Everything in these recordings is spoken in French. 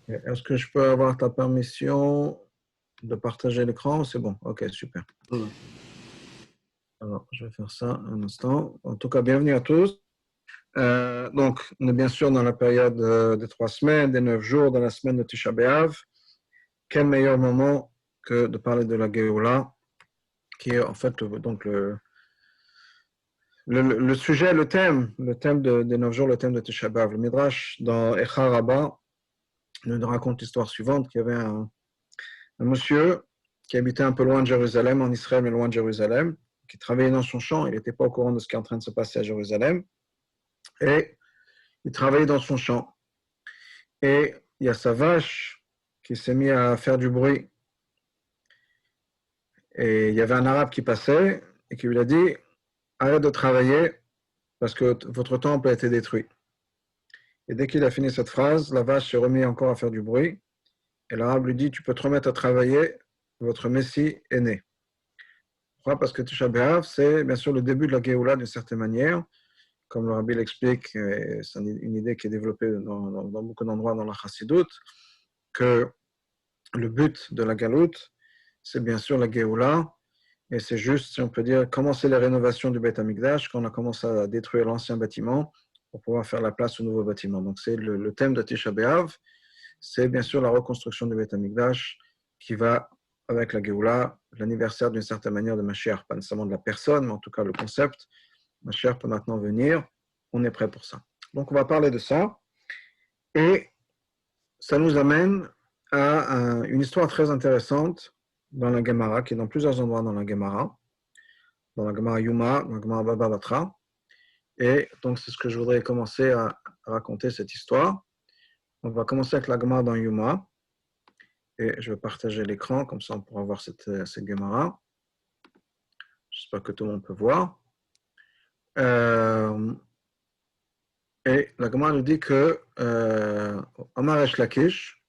Est-ce que je peux avoir ta permission de partager l'écran? C'est bon. Ok, super. Alors, je vais faire ça un instant. En tout cas, bienvenue à tous. Donc, on est bien sûr dans la période des 3 semaines, des 9 jours, dans la semaine de Tisha B'Av. Quel meilleur moment que de parler de la Géoula, qui est en fait donc le sujet, le thème des 9 jours, le thème de Tisha B'Av. Le Midrash dans Echa Rabbah nous raconte l'histoire suivante, qu'il y avait un monsieur qui habitait un peu loin de Jérusalem, en Israël, mais loin de Jérusalem, qui travaillait dans son champ. Il n'était pas au courant de ce qui est en train de se passer à Jérusalem. Et il travaillait dans son champ. Et il y a sa vache qui s'est mise à faire du bruit. Et il y avait un arabe qui passait et qui lui a dit « Arrête de travailler parce que votre temple a été détruit. » Et dès qu'il a fini cette phrase, la vache s'est remise encore à faire du bruit. Et l'arabe lui dit « Tu peux te remettre à travailler, votre Messie est né. » Pourquoi? Parce que Tisha B'Av, c'est bien sûr le début de la Géoula d'une certaine manière. Comme le Rabbi l'explique, c'est une idée qui est développée dans beaucoup d'endroits dans la Chassidut, que le but de la Galoute, c'est bien sûr la Géoula, et c'est juste, si on peut dire, commencer les rénovations du Beit HaMikdash, quand on a commencé à détruire l'ancien bâtiment pour pouvoir faire la place au nouveau bâtiment. Donc c'est le thème de Tisha B'Av, c'est bien sûr la reconstruction du Beit HaMikdash qui va avec la Géoula, l'anniversaire d'une certaine manière de Mashiach, pas nécessairement de la personne, mais en tout cas le concept. Mashiach peut maintenant venir, on est prêt pour ça. Donc on va parler de ça, et ça nous amène à une histoire très intéressante dans la Gemara, qui est dans plusieurs endroits dans la Gemara Yuma, dans la Gemara Baba Batra. Et donc c'est ce que je voudrais commencer à raconter cette histoire. On va commencer avec la Gemara dans Yuma, et je vais partager l'écran, comme ça on pourra voir cette Gemara. J'espère que tout le monde peut voir. Et la Gemara nous dit que Amar Esh Lakish,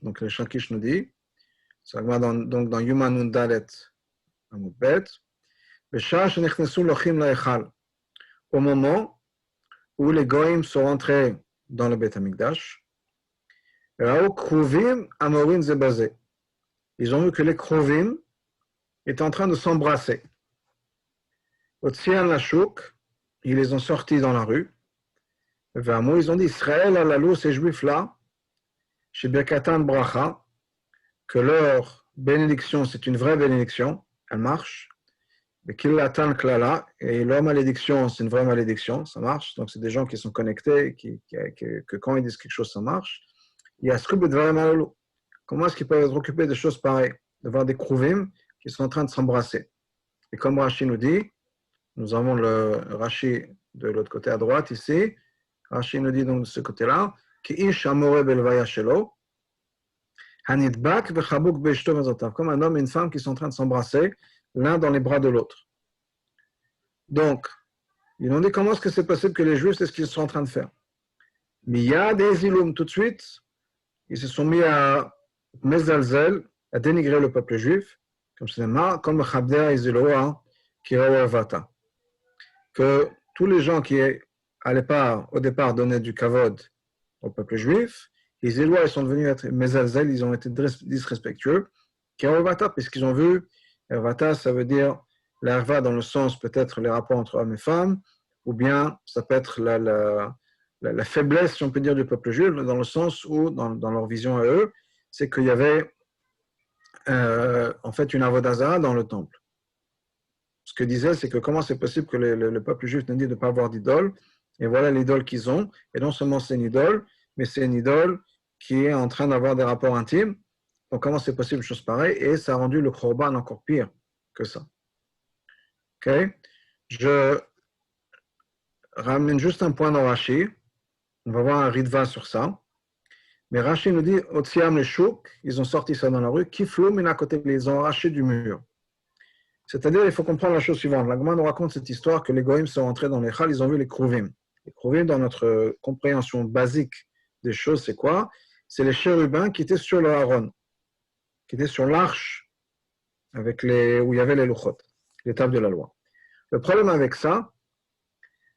donc le Lakish nous dit, c'est la Gemara donc dans Yuma Nun Dalet Amud Bet, Beshah Shenichnesu Lochim Laechal, au moment où les Goïms sont rentrés dans le Beit HaMikdash, Rao Kruvim Amorin Zebazé. Ils ont vu que les Kruvim étaient en train de s'embrasser. Otzian Lashuk, ils les ont sortis dans la rue. Vraiment, ils ont dit Israël alalou, ces juifs-là, chez Birkatan Bracha, que leur bénédiction, c'est une vraie bénédiction, elle marche. Mais Killatan Klala, et leur malédiction, c'est une vraie malédiction, ça marche. Donc, c'est des gens qui sont connectés, que quand ils disent quelque chose, ça marche. Il y a Skub Dvarim alalou. Comment est-ce qu'ils peuvent être occupés de choses pareilles, de voir des Kruvim qui sont en train de s'embrasser? Et comme Rashi nous dit, nous avons le Rashi de l'autre côté à droite ici. Rashi nous dit donc de ce côté-là, comme un homme et une femme qui sont en train de s'embrasser l'un dans les bras de l'autre. Donc, ils ont dit comment est-ce que c'est possible que les Juifs, c'est ce qu'ils sont en train de faire. Miyad et Zilum, tout de suite, ils se sont mis à mezalzel, à dénigrer le peuple juif, comme le Chabdea et Ziloa, qui Vata. Que tous les gens qui n'allaient pas au départ donner du kavod au peuple juif, les Zélois, ils sont devenus être mezalzel, ils ont été disrespectueux, qui Vata, puisqu'ils ont vu, Vata, ça veut dire l'erva dans le sens peut-être les rapports entre hommes et femmes, ou bien ça peut être la faiblesse, si on peut dire, du peuple juif, dans le sens où, dans leur vision à eux, c'est qu'il y avait en fait une avodazara dans le temple. Ce que disait, c'est que comment c'est possible que le peuple juif ne dit de ne pas avoir d'idole, et voilà l'idole qu'ils ont, et non seulement c'est une idole, mais c'est une idole qui est en train d'avoir des rapports intimes. Donc comment c'est possible, chose pareille, et ça a rendu le korban encore pire que ça. Ok? Je ramène juste un point dans Rashi, on va voir un ritva sur ça. Mais Rashi nous dit, Otziam les chouk, ils ont sorti ça dans la rue, Kiflou, mais à côté, ils ont arraché du mur. C'est-à-dire, il faut comprendre la chose suivante. La Gemara nous raconte cette histoire que les Goïms sont entrés dans les Chal, ils ont vu les Kruvim. Les Kruvim, dans notre compréhension basique des choses, c'est quoi? C'est les chérubins qui étaient sur le Haron, qui étaient sur l'arche où il y avait les Luchot, les tables de la loi. Le problème avec ça,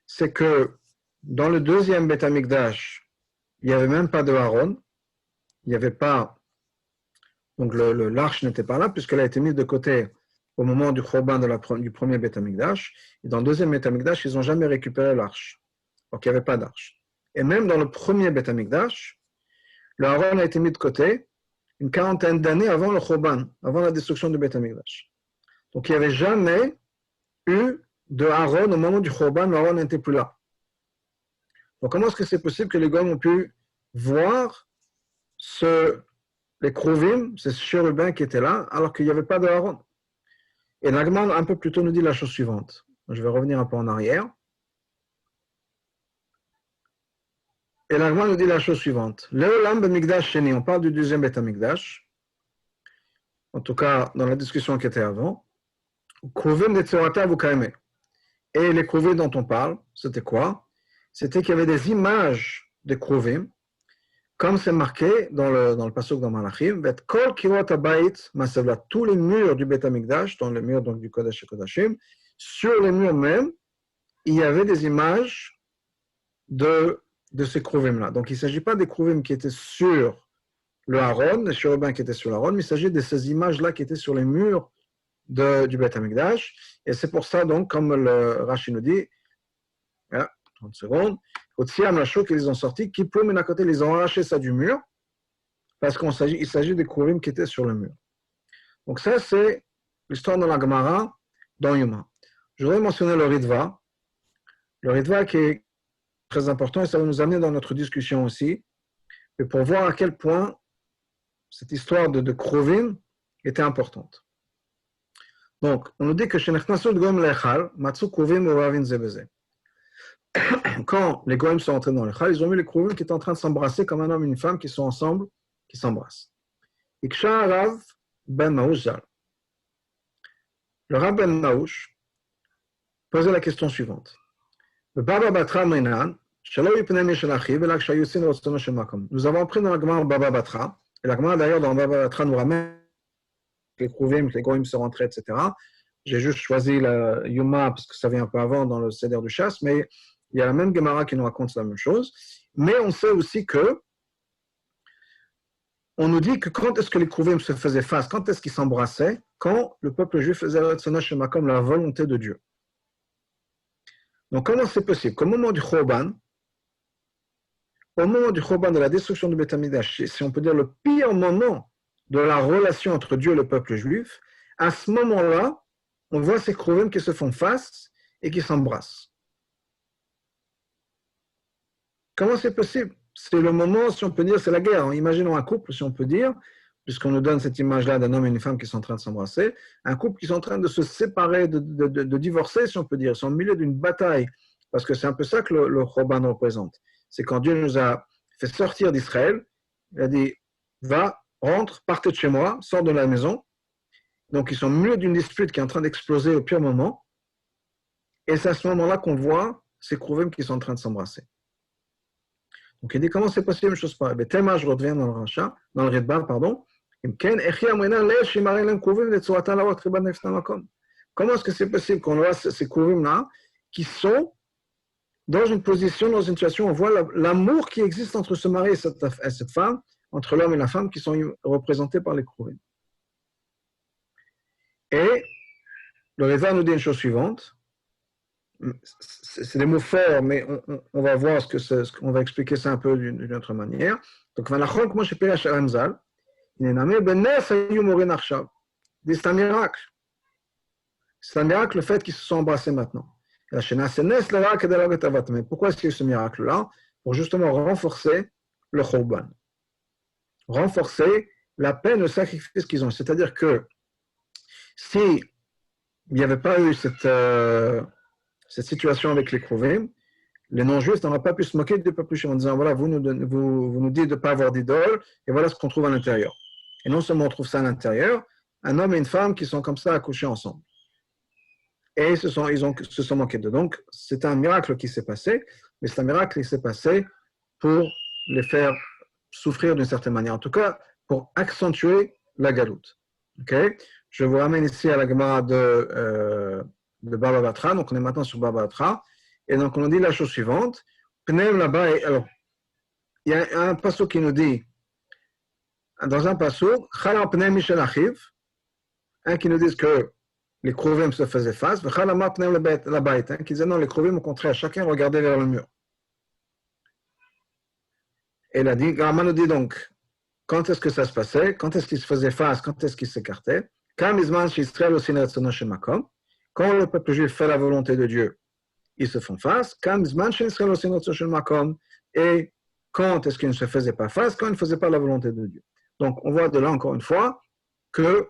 c'est que dans le deuxième Beit HaMikdash, il n'y avait même pas de Haron. il n'y avait pas, donc l'arche n'était pas là, puisqu'elle a été mise de côté au moment du Khorban du premier Beth Amikdash. Et dans le deuxième Beth Amikdash, ils n'ont jamais récupéré l'arche. Donc il n'y avait pas d'arche. Et même dans le premier Beth Amikdash, le Aaron a été mis de côté une quarantaine d'années avant le Khorban, avant la destruction du Beth Amikdash. Donc il n'y avait jamais eu de Aaron au moment du Khorban, le Aaron n'était plus là. Donc comment est-ce que c'est possible que les Goïms ont pu voir les Kruvim, ces chérubins qui étaient là, alors qu'il n'y avait pas de Aaron? Et l'Agman, un peu plus tôt, nous dit la chose suivante. Je vais revenir un peu en arrière. Et l'Agman nous dit la chose suivante. Leolam B'Mikdash Sheni, on parle du deuxième Beth Amikdash, en tout cas dans la discussion qui était avant. Kruvim de Tsorata Vukaime. Et les Kruvim dont on parle, c'était quoi? C'était qu'il y avait des images des Kruvim, comme c'est marqué dans le pasuk dans Malachim, Kol Kirot Habayit Masavla, tous les murs du Beth Amikdash, dans les murs donc, du Kodesh et Kodashim, sur les murs même, il y avait des images de ces Kruvim-là. Donc il ne s'agit pas des Kruvim qui étaient sur le Aaron, les chérubins qui étaient sur l'Aaron, mais il s'agit de ces images-là qui étaient sur les murs du Beth Amikdash. Et c'est pour ça, donc, comme le Rashi nous dit, 30 secondes, au Tsiam Lachou qu'ils ont sorti, qui peut à côté, ils ont arraché ça du mur, parce qu'il s'agit des Kruvim qui étaient sur le mur. Donc ça, c'est l'histoire de la Gemara dans Yuma. Je voudrais mentionner le Ritva qui est très important, et ça va nous amener dans notre discussion aussi, et pour voir à quel point cette histoire de Kruvim était importante. Donc, on nous dit que chez Nechnasul Goim Lechal, Matsu Kruvim Uravin Zebeze. Quand les Goïms sont entrés dans le Chal, ils ont vu les Kruvim qui étaient en train de s'embrasser comme un homme et une femme qui sont ensemble, qui s'embrassent. Iksha Rav Ben Maouch Zal. Le Rav Ben Maouch posait la question suivante. Nous avons appris dans la Gemara Baba Batra, et la Gemara d'ailleurs dans Baba Batra nous ramène les Kruvim, les Goïms sont rentrés, etc. J'ai juste choisi la Yuma parce que ça vient un peu avant dans le Seder du Chasse, mais il y a la même Gemara qui nous raconte la même chose. Mais on sait aussi que on nous dit que quand est-ce que les Kruvim se faisaient face, quand est-ce qu'ils s'embrassaient, quand le peuple juif faisait comme la volonté de Dieu. Donc comment c'est possible qu'au moment du Khorban, de la destruction du Beth Amikdash, si on peut dire le pire moment de la relation entre Dieu et le peuple juif, à ce moment-là, on voit ces Kruvim qui se font face et qui s'embrassent. Comment c'est possible? C'est le moment, si on peut dire, c'est la guerre. Imaginons un couple, si on peut dire, puisqu'on nous donne cette image-là d'un homme et une femme qui sont en train de s'embrasser, un couple qui sont en train de se séparer, de divorcer, si on peut dire. Ils sont au milieu d'une bataille, parce que c'est un peu ça que le Khorban représente. C'est quand Dieu nous a fait sortir d'Israël, il a dit, va, rentre, partez de chez moi, sors de la maison. Donc ils sont au milieu d'une dispute qui est en train d'exploser au pire moment, et c'est à ce moment-là qu'on voit ces Kruvim qui sont en train de s'embrasser. Donc il dit comment c'est possible une chose pareille. Tellement je reviens dans le Ritba, pardon. Comment est-ce que c'est possible qu'on voit ces Kruvim-là qui sont dans une position, dans une situation, on voit l'amour qui existe entre ce mari et cette femme, entre l'homme et la femme qui sont représentés par les Kruvim. Et le Ritva nous dit une chose suivante. C'est des mots forts, mais on va voir on va expliquer ça un peu d'une autre manière. Donc, c'est un miracle. C'est un miracle le fait qu'ils se sont embrassés maintenant. Mais pourquoi est-ce qu'il y a eu ce miracle-là? Pour justement renforcer le Khorban. Renforcer la peine, le sacrifice qu'ils ont. C'est-à-dire que si il n'y avait pas eu cette situation avec les Kruvim, les non-juifs n'auraient pas pu se moquer du peuple juif en disant voilà, vous nous dites de ne pas avoir d'idole, et voilà ce qu'on trouve à l'intérieur. Et non seulement on trouve ça à l'intérieur, un homme et une femme qui sont comme ça accouchés ensemble. Et ils se sont moqués d'eux. Donc, c'est un miracle qui s'est passé, mais c'est un miracle qui s'est passé pour les faire souffrir d'une certaine manière. En tout cas, pour accentuer la galoute. Okay? Je vous ramène ici à la Gemara de Baba Batra. Donc, on est maintenant sur Baba Batra. Et donc, on dit la chose suivante. Pneum là-bas, alors, il y a un passage qui nous dit dans un passage, Chala pnei Michel Achiv, un qui nous dit que les Krovim se faisaient face, Chala ma pnei la bait, qui disait non, les Krovim au contraire, chacun regardait vers le mur. Et il a dit, Rama nous dit donc, quand est-ce que ça se passait, quand est-ce qu'ils se faisaient face, quand est-ce qu'ils s'écartaient, quand le peuple juif fait la volonté de Dieu, ils se font face, et quand est-ce qu'ils ne se faisaient pas face, quand ils ne faisaient pas la volonté de Dieu. Donc on voit de là encore une fois que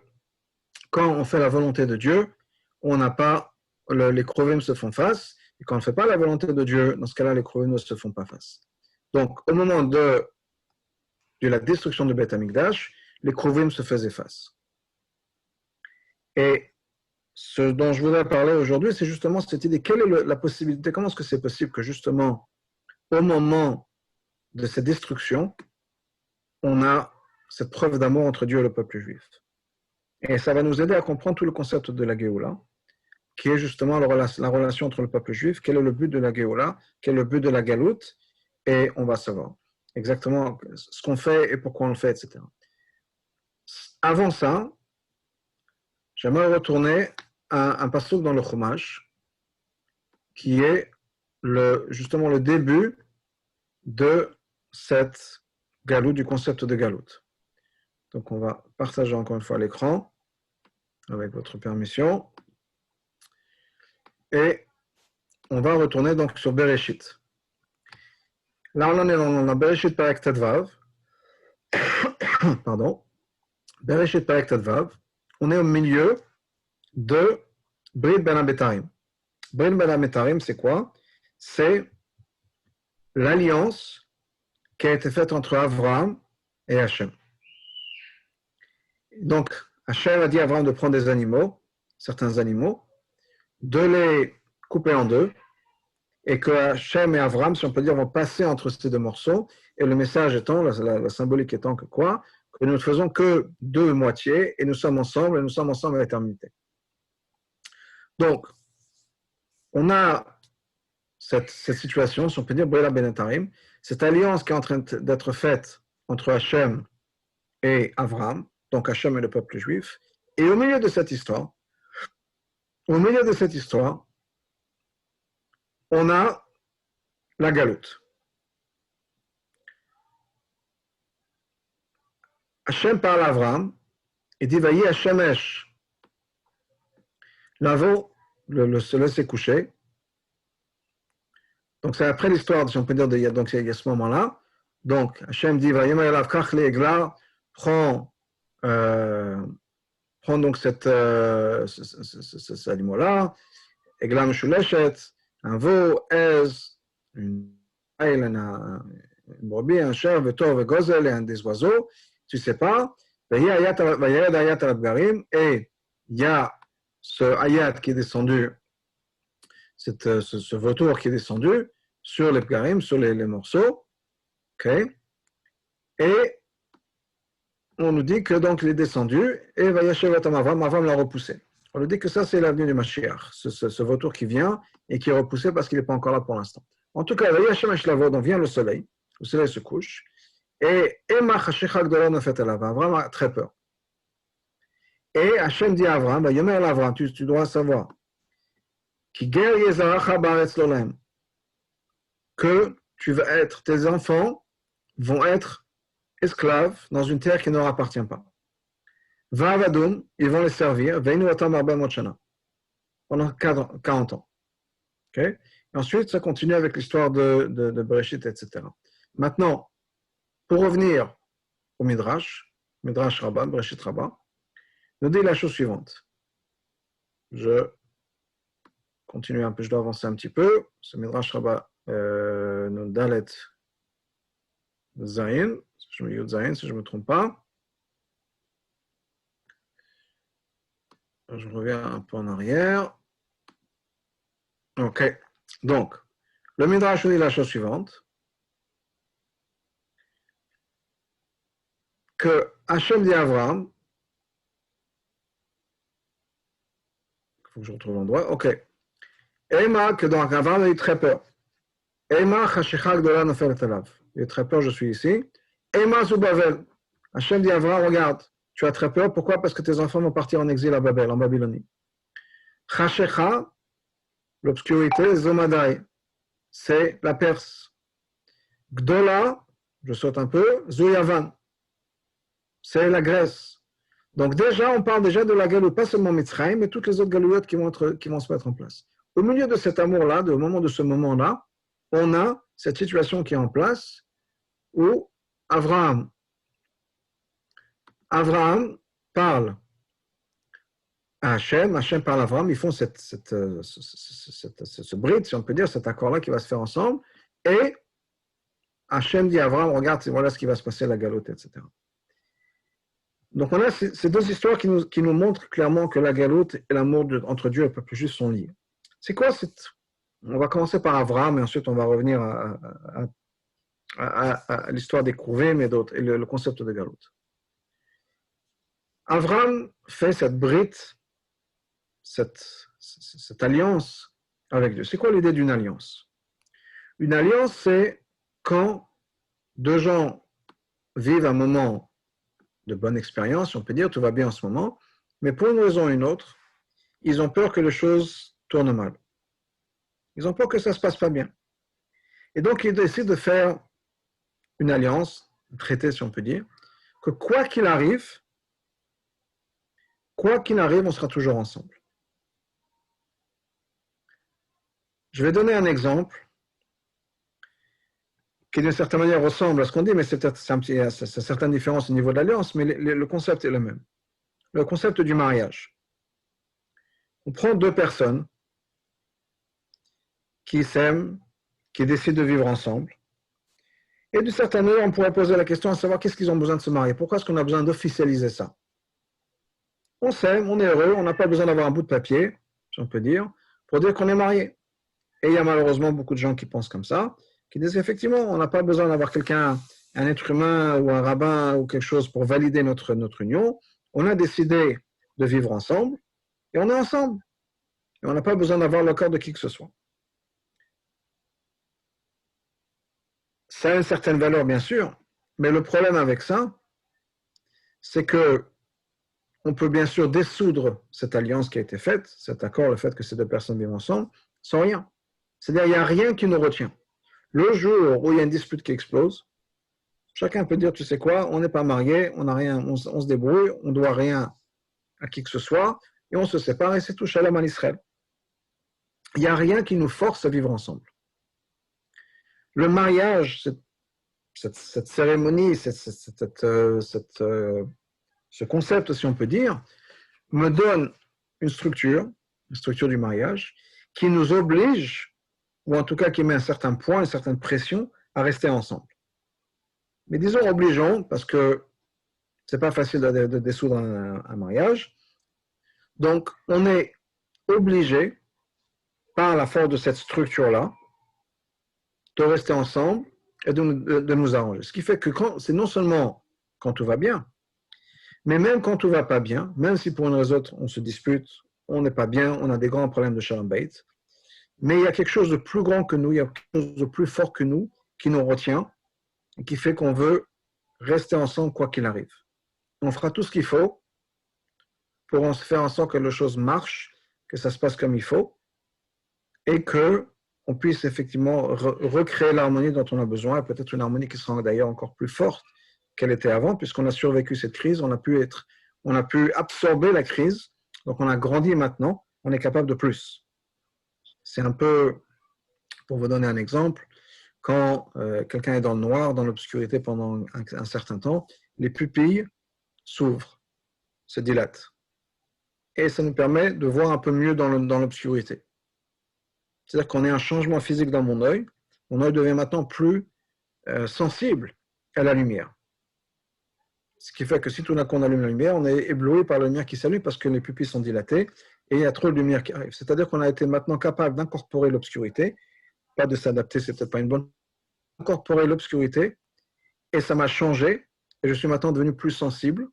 quand on fait la volonté de Dieu, on n'a pas, les Krovim se font face, et quand on ne fait pas la volonté de Dieu, dans ce cas-là, les Krovim ne se font pas face. Donc au moment de la destruction du Beth Amikdash, les Krovim se faisaient face. Et ce dont je voudrais parler aujourd'hui, c'est justement cette idée. Quelle est la possibilité, comment est-ce que c'est possible que justement, au moment de cette destruction, on a cette preuve d'amour entre Dieu et le peuple juif. Et ça va nous aider à comprendre tout le concept de la Géoula, qui est justement la relation entre le peuple juif, quel est le but de la Géoula, quel est le but de la Galoute, et on va savoir exactement ce qu'on fait et pourquoi on le fait, etc. Avant ça, j'aimerais retourner à un passage dans le Chumash, qui est justement le début de cette galoute, du concept de galoute. Donc on va partager encore une fois l'écran, avec votre permission. Et on va retourner donc sur Bereshit. Là on est dans Bereshit Perek Tedvav. Pardon. Bereshit Perek Tedvav. On est au milieu de Brit Ben Abetarim. Brit Ben Abetarim, c'est quoi? C'est l'alliance qui a été faite entre Abraham et Hachem. Donc, Hachem a dit à Abraham de prendre des animaux, certains animaux, de les couper en deux, et que Hachem et Abraham, si on peut dire, vont passer entre ces deux morceaux, et le message étant, la symbolique étant que quoi? Que nous ne faisons que deux moitiés, et nous sommes ensemble à l'éternité. Donc, on a cette situation, si on peut dire, Brela Benetarim, cette alliance qui est en train d'être faite entre Hachem et Abraham, donc Hachem et le peuple juif, et au milieu de cette histoire, on a la galoute. Hachem parle à Abraham, et dit, Vayi Hachem Esh. L'avo, le soleil s'est couché. Donc c'est après l'histoire, si on peut dire, donc il y a ce moment-là. Donc Hachem dit, Vayema elav kach le'egla, prends donc cet animal-là, egla meshuleshet, un veau, ez, une brebis, un chèvre, vetor, vegozel et un des oiseaux, tu sais pas. Vayed ayat al-abgarim, et il y a ce ayat qui est descendu, ce vautour qui est descendu sur les pgarim, sur les morceaux, okay. Et on nous dit que donc il est descendu et Avraham l'a repoussé. On nous dit que ça c'est l'avenue du Mashiach, ce vautour qui vient et qui est repoussé parce qu'il n'est pas encore là pour l'instant. En tout cas, donc vient le soleil se couche et Avraham a très peur. Et Hachem dit à Avraham, tu dois savoir que tes enfants vont être esclaves dans une terre qui ne leur appartient pas. Va'avadoum, ils vont les servir, pendant 40 ans. Okay? Et ensuite, ça continue avec l'histoire de Bereshit, etc. Maintenant, pour revenir au Midrash Rabbah, Bereshit Rabbah, nous dit la chose suivante. Je continue un peu, je dois avancer un petit peu. Ce Midrash Rabbah, nous Dalet Zayin, si je ne me trompe pas. Je reviens un peu en arrière. Ok. Donc, le Midrash dit la chose suivante. Que Hachem dit à Abraham, il faut que je retrouve l'endroit. Ok. Ema, que donc Abraham a eu très peur. Ema, Chashechak de la Nofel Talav. Il est très peur, je suis ici. Ema sous Bavel. Hachem dit à Abraham, regarde, tu as très peur, pourquoi? Parce que tes enfants vont partir en exil à Babel, en Babylonie. Chashecha, l'obscurité, Zomadai, c'est la Perse. Gdola, je saute un peu, Zuyavan, c'est la Grèce. Donc déjà, on parle déjà de la galoute, pas seulement Mitzrayim, mais toutes les autres galouettes qui vont se mettre en place. Au milieu de cet amour-là, au moment de ce moment-là, on a cette situation qui est en place où Abraham parle à Hachem, Hachem parle à Abraham, ils font ce brit, si on peut dire, cet accord-là qui va se faire ensemble, et Hachem dit à Abraham, regarde, voilà ce qui va se passer, la galoute, etc. Donc on a ces deux histoires qui nous montrent clairement que la galoute et l'amour entre Dieu et le peuple juif sont liés. C'est quoi On va commencer par Abraham et ensuite on va revenir à l'histoire des Kruvim et d'autres, et le concept de galoute. Abraham fait cette brit, cette alliance avec Dieu. C'est quoi l'idée d'une alliance? Une alliance, c'est quand deux gens vivent un moment de bonne expérience, on peut dire, tout va bien en ce moment, mais pour une raison ou une autre, ils ont peur que les choses tournent mal. Ils ont peur que ça ne se passe pas bien. Et donc, ils décident de faire une alliance, un traité, si on peut dire, que quoi qu'il arrive, on sera toujours ensemble. Je vais donner un exemple qui d'une certaine manière ressemble à ce qu'on dit, mais c'est certaines différences au niveau de l'alliance, mais le concept est le même. Le concept du mariage. On prend deux personnes qui s'aiment, qui décident de vivre ensemble, et d'une certaine manière, on pourrait poser la question à savoir qu'est-ce qu'ils ont besoin de se marier, pourquoi est-ce qu'on a besoin d'officialiser ça? On s'aime, on est heureux, on n'a pas besoin d'avoir un bout de papier, si on peut dire, pour dire qu'on est marié. Et il y a malheureusement beaucoup de gens qui pensent comme ça, qui disent effectivement, on n'a pas besoin d'avoir quelqu'un, un être humain ou un rabbin ou quelque chose pour valider notre union. On a décidé de vivre ensemble et on est ensemble. Et on n'a pas besoin d'avoir l'accord de qui que ce soit. Ça a une certaine valeur, bien sûr, mais le problème avec ça, c'est que on peut bien sûr dissoudre cette alliance qui a été faite, cet accord, le fait que ces deux personnes vivent ensemble, sans rien. C'est-à-dire, il n'y a rien qui nous retient. Le jour où il y a une dispute qui explose, chacun peut dire, tu sais quoi, on n'est pas mariés, on n'a rien, on se débrouille, on ne doit rien à qui que ce soit, et on se sépare et c'est tout shalom en Israël. Il n'y a rien qui nous force à vivre ensemble. Le mariage, cette cérémonie, ce concept, si on peut dire, me donne une structure du mariage, qui nous oblige, ou en tout cas qui met un certain point, une certaine pression à rester ensemble. Mais disons obligeons, parce que c'est pas facile de dissoudre un mariage. Donc, on est obligé, par la force de cette structure-là, de rester ensemble et de nous arranger. Ce qui fait que c'est non seulement quand tout va bien, mais même quand tout va pas bien, même si pour une raison autre on se dispute, on n'est pas bien, on a des grands problèmes de shalom bayit, mais il y a quelque chose de plus grand que nous, il y a quelque chose de plus fort que nous, qui nous retient, et qui fait qu'on veut rester ensemble quoi qu'il arrive. On fera tout ce qu'il faut pour faire en sorte que les choses marchent, que ça se passe comme il faut, et qu'on puisse effectivement recréer l'harmonie dont on a besoin, et peut-être une harmonie qui sera d'ailleurs encore plus forte qu'elle était avant, puisqu'on a survécu cette crise, on a pu absorber la crise, donc on a grandi maintenant, on est capable de plus. C'est un peu, pour vous donner un exemple, quand quelqu'un est dans le noir, dans l'obscurité pendant un certain temps, les pupilles s'ouvrent, se dilatent. Et ça nous permet de voir un peu mieux dans l'obscurité. C'est-à-dire qu'on a un changement physique dans mon œil devient maintenant plus sensible à la lumière. Ce qui fait que si tout d'un coup on allume la lumière, on est ébloui par la lumière qui s'allume parce que les pupilles sont dilatées et il y a trop de lumière qui arrive. C'est-à-dire qu'on a été maintenant capable d'incorporer l'obscurité, pas de s'adapter, c'est peut-être pas une bonne, incorporer l'obscurité et ça m'a changé et je suis maintenant devenu plus sensible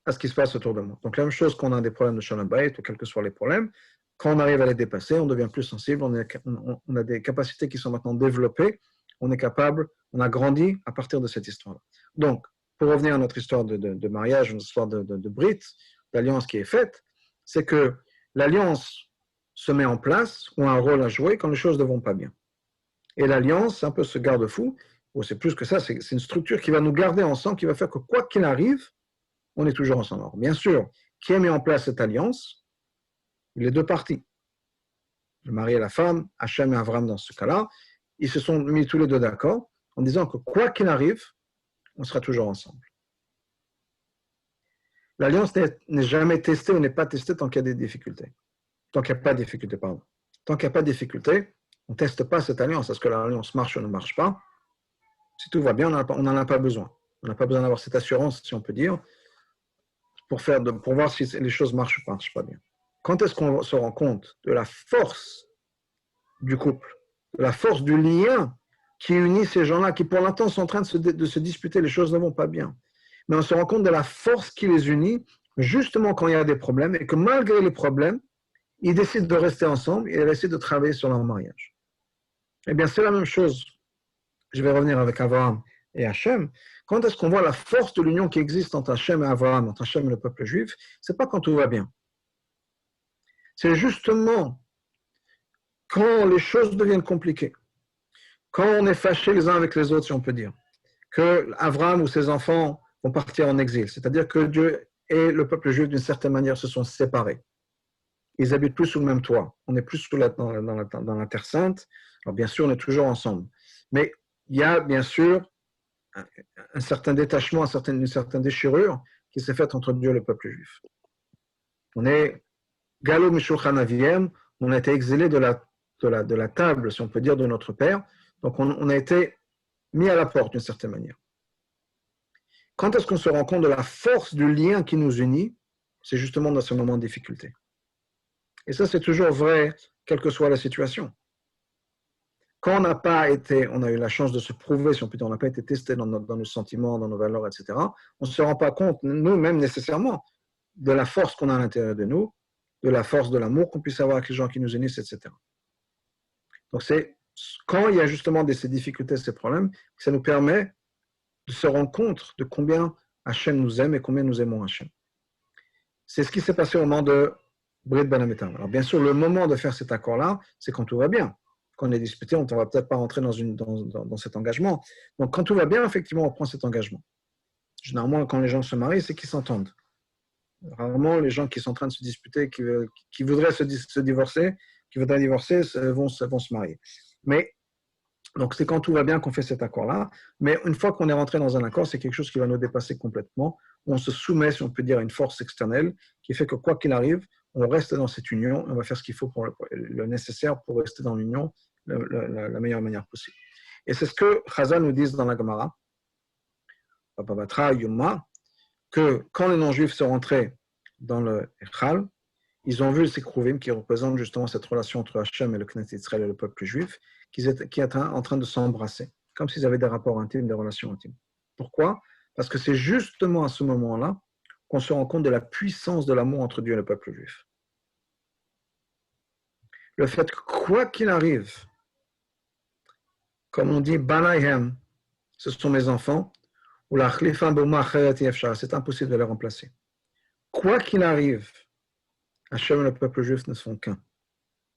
à ce qui se passe autour de moi. Donc la même chose qu'on a des problèmes de shalom bayit ou quels que soient les problèmes, quand on arrive à les dépasser, on devient plus sensible, on a des capacités qui sont maintenant développées, on est capable, on a grandi à partir de cette histoire-là. Donc, pour revenir à notre histoire de mariage, notre histoire de Brit, d'alliance qui est faite, c'est que l'alliance se met en place ou a un rôle à jouer quand les choses ne vont pas bien. Et l'alliance, c'est un peu ce garde-fou, ou c'est plus que ça, c'est une structure qui va nous garder ensemble, qui va faire que quoi qu'il arrive, on est toujours ensemble. Alors, bien sûr, qui a mis en place cette alliance? Les deux parties. Le mari et la femme, Hachem et Avram dans ce cas-là, ils se sont mis tous les deux d'accord en disant que quoi qu'il arrive, on sera toujours ensemble. L'alliance n'est jamais testée ou n'est pas testée tant qu'il y a des difficultés. Tant qu'il n'y a pas de difficulté, pardon. Tant qu'il n'y a pas de difficulté, on ne teste pas cette alliance. Est-ce que l'alliance marche ou ne marche pas? Si tout va bien, on n'en a pas besoin. On n'a pas besoin d'avoir cette assurance, si on peut dire, pour voir si les choses marchent ou ne marchent pas bien. Quand est-ce qu'on se rend compte de la force du couple, de la force du lien qui unit ces gens-là, qui pour l'instant sont en train de se disputer, les choses ne vont pas bien. Mais on se rend compte de la force qui les unit, justement quand il y a des problèmes, et que malgré les problèmes, ils décident de rester ensemble et ils décident de travailler sur leur mariage. Eh bien, c'est la même chose. Je vais revenir avec Abraham et Hachem. Quand est-ce qu'on voit la force de l'union qui existe entre Hachem et Abraham, entre Hachem et le peuple juif? Ce n'est pas quand tout va bien. C'est justement quand les choses deviennent compliquées, quand on est fâché les uns avec les autres, si on peut dire, que Abraham ou ses enfants vont partir en exil, c'est-à-dire que Dieu et le peuple juif, d'une certaine manière, se sont séparés. Ils habitent plus sous le même toit. On n'est plus dans la Terre Sainte. Alors, bien sûr, on est toujours ensemble. Mais il y a, bien sûr, un certain détachement, une certaine déchirure qui s'est faite entre Dieu et le peuple juif. On est Galo Mishulchan Aviem, on a été exilés de la table, si on peut dire, de notre Père. Donc, on a été mis à la porte, d'une certaine manière. Quand est-ce qu'on se rend compte de la force du lien qui nous unit? C'est justement dans ce moment de difficulté. Et ça, c'est toujours vrai, quelle que soit la situation. Quand on a eu la chance de se prouver, si on peut dire, on n'a pas été testé dans nos sentiments, dans nos valeurs, etc., on ne se rend pas compte, nous-mêmes nécessairement, de la force qu'on a à l'intérieur de nous, de la force de l'amour qu'on puisse avoir avec les gens qui nous unissent, etc. Donc, c'est quand il y a justement ces difficultés, ces problèmes, que ça nous permet de se rendre compte de combien Hachem nous aime et combien nous aimons Hachem. C'est ce qui s'est passé au moment de Brit Ben Amitam. Alors, bien sûr, le moment de faire cet accord-là, c'est quand tout va bien. Quand on est disputé, on ne va peut-être pas rentrer dans cet engagement. Donc, quand tout va bien, effectivement, on prend cet engagement. Généralement, quand les gens se marient, c'est qu'ils s'entendent. Rarement, les gens qui sont en train de se disputer, qui voudraient se divorcer, qui voudraient divorcer, vont se marier. Mais, donc, c'est quand tout va bien qu'on fait cet accord-là. Mais une fois qu'on est rentré dans un accord, c'est quelque chose qui va nous dépasser complètement. On se soumet, si on peut dire, à une force externe qui fait que quoi qu'il arrive, on reste dans cette union et on va faire ce qu'il faut pour le nécessaire pour rester dans l'union la meilleure manière possible. Et c'est ce que Chazal nous dit dans la Gemara, que quand les non-juifs sont rentrés dans le Echal, ils ont vu ces Kruvim qui représentent justement cette relation entre Hachem et le Knesset Israël et le peuple juif, qui étaient en train de s'embrasser, comme s'ils avaient des rapports intimes, des relations intimes. Pourquoi? Parce que c'est justement à ce moment-là qu'on se rend compte de la puissance de l'amour entre Dieu et le peuple juif. Le fait que quoi qu'il arrive, comme on dit, Banayhem, ce sont mes enfants, ou la c'est impossible de les remplacer. Quoi qu'il arrive, Hachem et le peuple juif ne sont qu'un.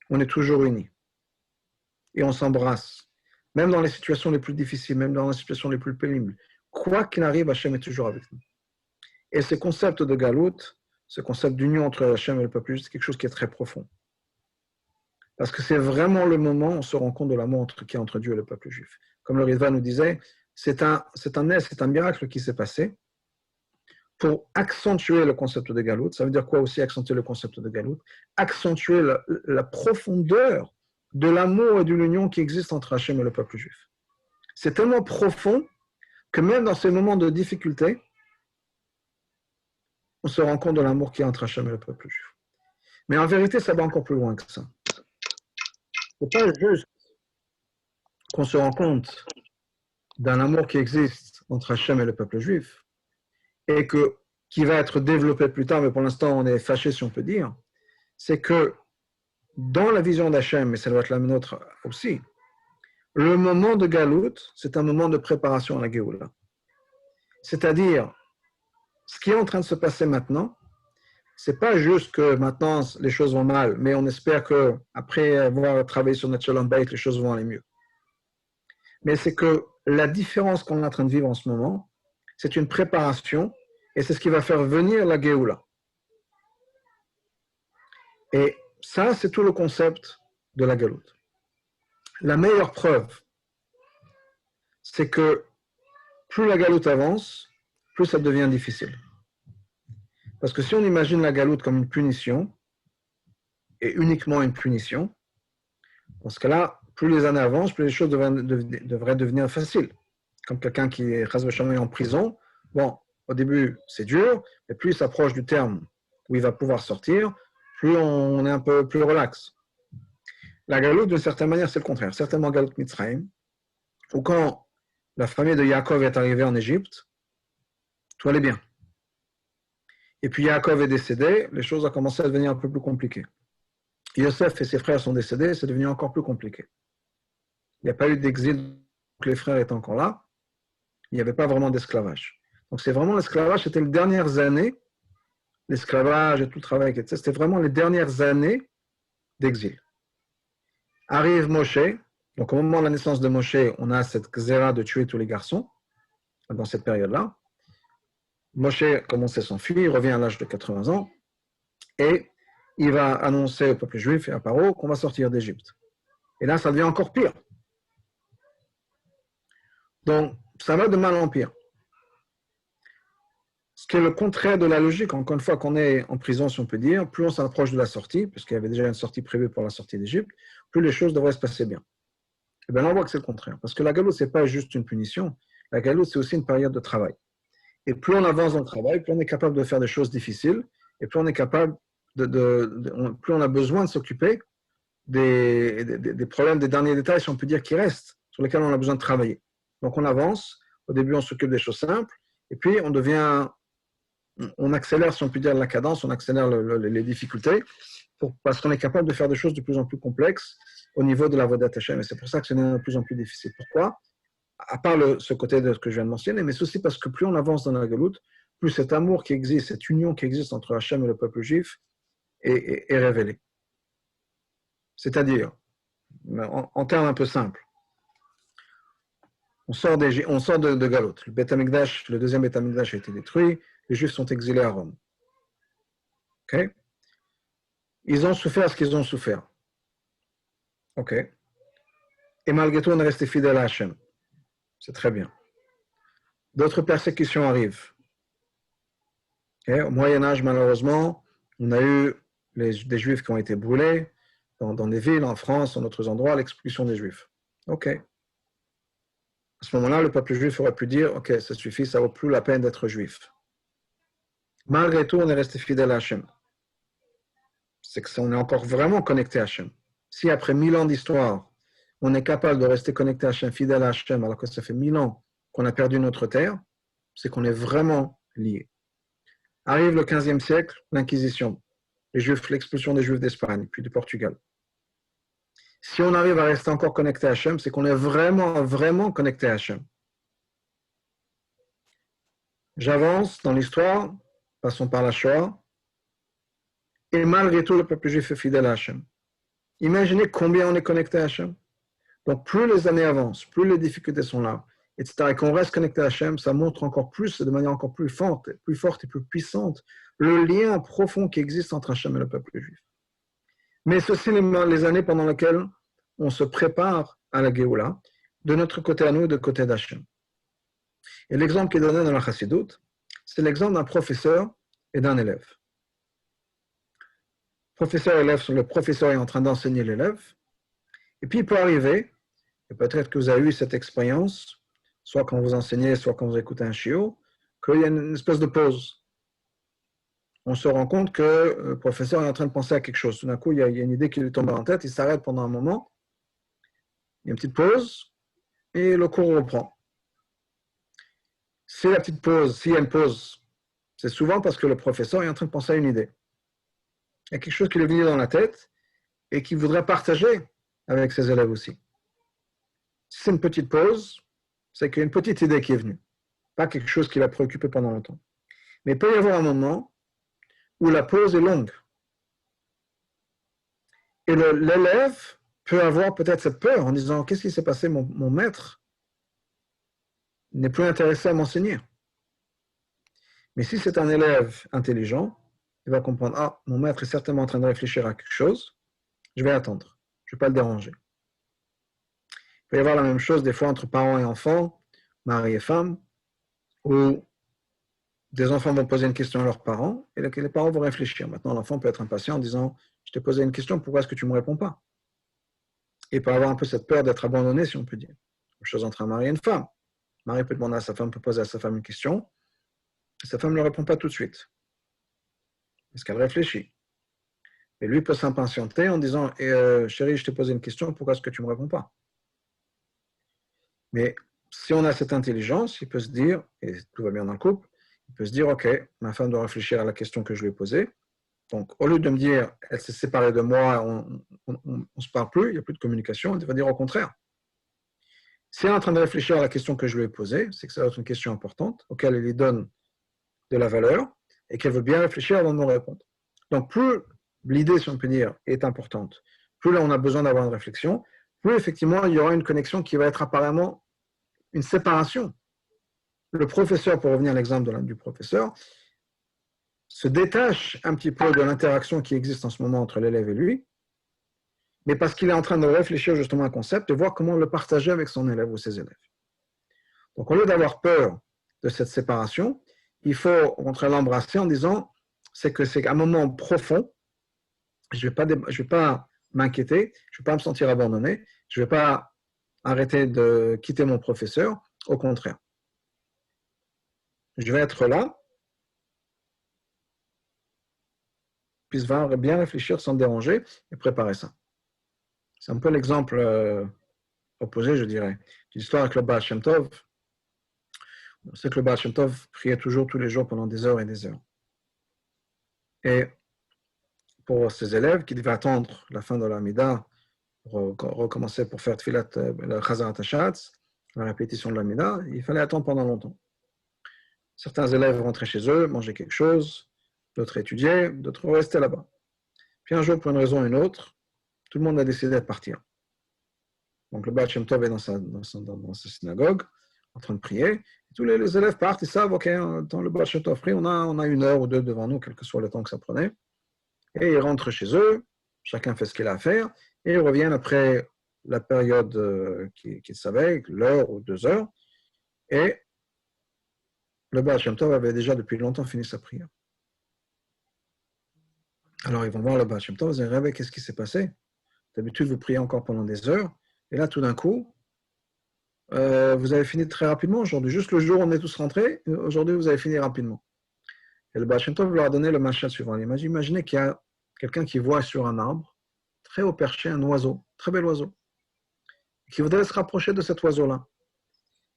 On est toujours unis. Et on s'embrasse. Même dans les situations les plus difficiles, même dans les situations les plus pénibles. Quoi qu'il arrive, Hachem est toujours avec nous. Et ce concept de Galout, ce concept d'union entre Hachem et le peuple juif, c'est quelque chose qui est très profond. Parce que c'est vraiment le moment où on se rend compte de l'amour qui est entre Dieu et le peuple juif. Comme le Ritva nous disait, c'est un miracle qui s'est passé pour accentuer le concept de Galout. Ça veut dire quoi aussi accentuer le concept de Galout? Accentuer la profondeur de l'amour et de l'union qui existe entre Hachem et le peuple juif. C'est tellement profond que même dans ces moments de difficulté, on se rend compte de l'amour qui est entre Hachem et le peuple juif. Mais en vérité, ça va encore plus loin que ça. Ce n'est pas juste qu'on se rend compte d'un amour qui existe entre Hachem et le peuple juif, et qui va être développé plus tard, mais pour l'instant on est fâché si on peut dire, c'est que dans la vision d'Hachem, et ça doit être la nôtre aussi, le moment de Galout, c'est un moment de préparation à la Géoula. C'est-à-dire, ce qui est en train de se passer maintenant, c'est pas juste que maintenant les choses vont mal, mais on espère qu'après avoir travaillé sur notre Shalom Bayit, les choses vont aller mieux. Mais c'est que la différence qu'on est en train de vivre en ce moment, c'est une préparation et c'est ce qui va faire venir la Géoula. Et ça, c'est tout le concept de la Galoute. La meilleure preuve, c'est que plus la Galoute avance, plus ça devient difficile. Parce que si on imagine la Galoute comme une punition, et uniquement une punition, dans ce cas-là, plus les années avancent, plus les choses devraient devenir faciles. Comme quelqu'un qui est en prison, bon, au début, c'est dur, mais plus il s'approche du terme où il va pouvoir sortir, plus on est un peu plus relax. La Galoute, d'une certaine manière, c'est le contraire. Certainement Galoute Mitzrayim, où quand la famille de Yaakov est arrivée en Égypte, tout allait bien. Et puis Yaakov est décédé, les choses ont commencé à devenir un peu plus compliquées. Yosef et ses frères sont décédés, c'est devenu encore plus compliqué. Il n'y a pas eu d'exil, donc les frères étaient encore là. Il n'y avait pas vraiment d'esclavage. Donc c'est vraiment l'esclavage, c'était les dernières années, l'esclavage et tout le travail, etc. C'était vraiment les dernières années d'exil. Arrive Moshe, donc au moment de la naissance de Moshe, on a cette xéra de tuer tous les garçons, dans cette période-là. Moshe commence à s'enfuir, il revient à l'âge de 80 ans, et il va annoncer au peuple juif et à Paro qu'on va sortir d'Égypte. Et là, ça devient encore pire. Donc, ça va de mal en pire. Ce qui est le contraire de la logique, encore une fois qu'on est en prison, si on peut dire, plus on s'approche de la sortie, puisqu'il y avait déjà une sortie prévue pour la sortie d'Égypte, plus les choses devraient se passer bien. Et bien là, on voit que c'est le contraire. Parce que la galoute, ce n'est pas juste une punition. La galoute, c'est aussi une période de travail. Et plus on avance dans le travail, plus on est capable de faire des choses difficiles, et plus on est capable plus on a besoin de s'occuper des problèmes, des derniers détails, si on peut dire, qui restent, sur lesquels on a besoin de travailler. Donc on avance, au début on s'occupe des choses simples, et puis on accélère, si on peut dire, la cadence, on accélère les difficultés, parce qu'on est capable de faire des choses de plus en plus complexes au niveau de la Avodat Hashem. Et c'est pour ça que c'est de plus en plus difficile. Pourquoi? À part ce côté de ce que je viens de mentionner, mais c'est aussi parce que plus on avance dans la galoute, plus cet amour qui existe, cette union qui existe entre Hachem et le peuple juif est révélée. C'est-à-dire, en termes un peu simples, on sort de galoute. Le deuxième Beth Amikdash a été détruit, les Juifs sont exilés à Rome. Okay? Ils ont souffert ce qu'ils ont souffert. Ok. Et malgré tout, on est resté fidèle à Hachem. C'est très bien. D'autres persécutions arrivent. Okay? Au Moyen-Âge, malheureusement, on a eu des Juifs qui ont été brûlés dans des villes, en France, dans d'autres endroits, l'expulsion des Juifs. Ok. À ce moment-là, le peuple juif aurait pu dire, ok, ça suffit, ça ne vaut plus la peine d'être juif. Malgré tout, on est resté fidèle à Hachem. C'est qu'on est encore vraiment connecté à Hachem. Si après 1000 ans d'histoire, on est capable de rester connecté à Hachem, fidèle à Hachem, alors que ça fait 1000 ans qu'on a perdu notre terre, c'est qu'on est vraiment lié. Arrive le 15e siècle, l'Inquisition, les Juifs, l'expulsion des Juifs d'Espagne, puis du Portugal. Si on arrive à rester encore connecté à Hachem, c'est qu'on est vraiment, vraiment connecté à Hachem. J'avance dans l'histoire, passons par la Shoah, et malgré tout, le peuple juif est fidèle à Hachem. Imaginez combien on est connecté à Hachem. Donc, plus les années avancent, plus les difficultés sont là, etc., et qu'on reste connecté à Hachem, ça montre encore plus, de manière encore plus forte et plus puissante, le lien profond qui existe entre Hachem et le peuple juif. Mais ceci les années pendant lesquelles on se prépare à la Géoula, de notre côté à nous, de côté d'Hachem. Et l'exemple qui est donné dans la Chassidoute, c'est l'exemple d'un professeur et d'un élève. Le professeur est en train d'enseigner l'élève, et puis il peut arriver, et peut-être que vous avez eu cette expérience, soit quand vous enseignez, soit quand vous écoutez un shiur, qu'il y a une espèce de pause. On se rend compte que le professeur est en train de penser à quelque chose. Tout d'un coup, il y a une idée qui lui tombe en tête, il s'arrête pendant un moment, il y a une petite pause, et le cours reprend. S'il y a une pause, c'est souvent parce que le professeur est en train de penser à une idée. Il y a quelque chose qui lui est venu dans la tête et qu'il voudrait partager avec ses élèves aussi. Si c'est une petite pause, c'est qu'il y a une petite idée qui est venue. pas quelque chose qui l'a préoccupé pendant longtemps. Mais il peut y avoir un moment où la pause est longue. Et l'élève peut avoir peut-être cette peur en disant « Qu'est-ce qui s'est passé, mon maître n'est plus intéressé à m'enseigner ». Mais si c'est un élève intelligent, il va comprendre « Ah, mon maître est certainement en train de réfléchir à quelque chose, je vais attendre, je ne vais pas le déranger ». Il peut y avoir la même chose des fois entre parents et enfants, mari et femme, où des enfants vont poser une question à leurs parents et les parents vont réfléchir. Maintenant, l'enfant peut être impatient en disant « Je t'ai posé une question, pourquoi est-ce que tu ne me réponds pas ?» Et il peut avoir un peu cette peur d'être abandonné, si on peut dire. Même chose entre un mari et une femme. Le mari peut demander à sa femme, peut poser à sa femme une question, et sa femme ne répond pas tout de suite. Parce qu'elle réfléchit. Et lui peut s'impatienter en disant chérie, je t'ai posé une question, pourquoi est-ce que tu ne me réponds pas ?» Mais si on a cette intelligence, il peut se dire, et tout va bien dans le couple, il peut se dire, ok, ma femme doit réfléchir à la question que je lui ai posée. Donc, au lieu de me dire, elle s'est séparée de moi, on ne se parle plus, il n'y a plus de communication, elle va dire au contraire. Si elle est en train de réfléchir à la question que je lui ai posée, c'est que ça va être une question importante, auquel elle lui donne de la valeur, et qu'elle veut bien réfléchir avant de me répondre. Donc, plus l'idée, si on peut dire, est importante, plus là on a besoin d'avoir une réflexion, plus effectivement il y aura une connexion qui va être apparemment une séparation. Le professeur, pour revenir à l'exemple du professeur, se détache un petit peu de l'interaction qui existe en ce moment entre l'élève et lui, mais parce qu'il est en train de réfléchir justement à un concept et voir comment le partager avec son élève ou ses élèves. Donc, au lieu d'avoir peur de cette séparation, il faut au contraire l'embrasser en disant c'est un moment profond, je ne vais pas m'inquiéter, je ne vais pas me sentir abandonné, je ne vais pas arrêter de quitter mon professeur, au contraire. Je vais être là, puis je vais bien réfléchir sans déranger et préparer ça. C'est un peu l'exemple opposé, je dirais, de l'histoire avec le Baal Shem Tov. On sait que le Baal Shem Tov priait toujours tous les jours pendant des heures et des heures. Et pour ses élèves qui devaient attendre la fin de l'Amida pour recommencer pour faire Tfilat, le Chazarat Hashatz, la répétition de l'Amida, il fallait attendre pendant longtemps. Certains élèves rentraient chez eux, mangeaient quelque chose, d'autres étudiaient, d'autres restaient là-bas. Puis un jour, pour une raison ou une autre, tout le monde a décidé de partir. Donc le Baal Shem Tov est dans sa synagogue, en train de prier. Et tous les élèves partent, ils savent, ok, dans le Baal Shem Tov prie, on a une heure ou deux devant nous, quel que soit le temps que ça prenait. Et ils rentrent chez eux, chacun fait ce qu'il a à faire, et ils reviennent après la période qu'ils savaient, l'heure ou 2 heures, et le Baal Shem Tov avait déjà depuis longtemps fini sa prière. Alors ils vont voir le Baal Shem Tov, ils disent, qu'est-ce qui s'est passé? D'habitude, vous priez encore pendant des heures, et là, tout d'un coup, vous avez fini très rapidement aujourd'hui. Juste le jour où on est tous rentrés, aujourd'hui, vous avez fini rapidement. Et le Baal Shem Tov leur a donné le mashal suivant. Imaginez qu'il y a quelqu'un qui voit sur un arbre, très haut perché, un oiseau, très bel oiseau, qui voudrait se rapprocher de cet oiseau-là.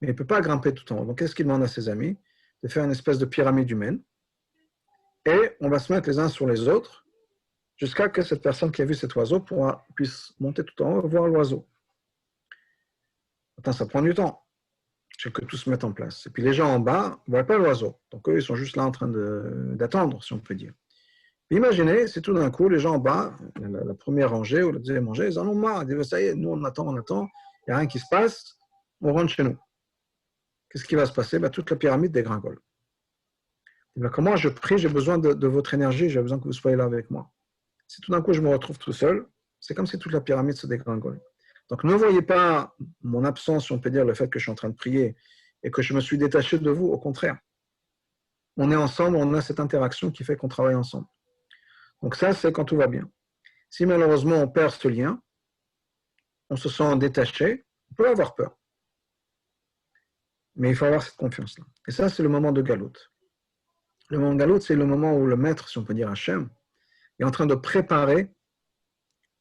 Mais il ne peut pas grimper tout en haut. Donc, qu'est-ce qu'il demande à ses amis? De faire une espèce de pyramide humaine. Et on va se mettre les uns sur les autres jusqu'à ce que cette personne qui a vu cet oiseau puisse monter tout en haut et voir l'oiseau. Attends, ça prend du temps. C'est que tout se mette en place. Et puis les gens en bas ne voient pas l'oiseau. Donc eux, ils sont juste là en train d'attendre, si on peut dire. Imaginez, si tout d'un coup, les gens en bas, la première rangée ou la deuxième rangée, ils en ont marre. Ils disent, ça y est, nous on attend, il n'y a rien qui se passe, on rentre chez nous. Qu'est-ce qui va se passer? Toute la pyramide dégringole. Comment je prie, j'ai besoin de votre énergie, j'ai besoin que vous soyez là avec moi. Si tout d'un coup je me retrouve tout seul, c'est comme si toute la pyramide se dégringole. Donc ne voyez pas mon absence, si on peut dire, le fait que je suis en train de prier et que je me suis détaché de vous, au contraire. On est ensemble, on a cette interaction qui fait qu'on travaille ensemble. Donc ça, c'est quand tout va bien. Si malheureusement on perd ce lien, on se sent détaché, on peut avoir peur. Mais il faut avoir cette confiance-là. Et ça, c'est le moment de Galout. Le moment de Galout, c'est le moment où le maître, si on peut dire Hachem, est en train de préparer,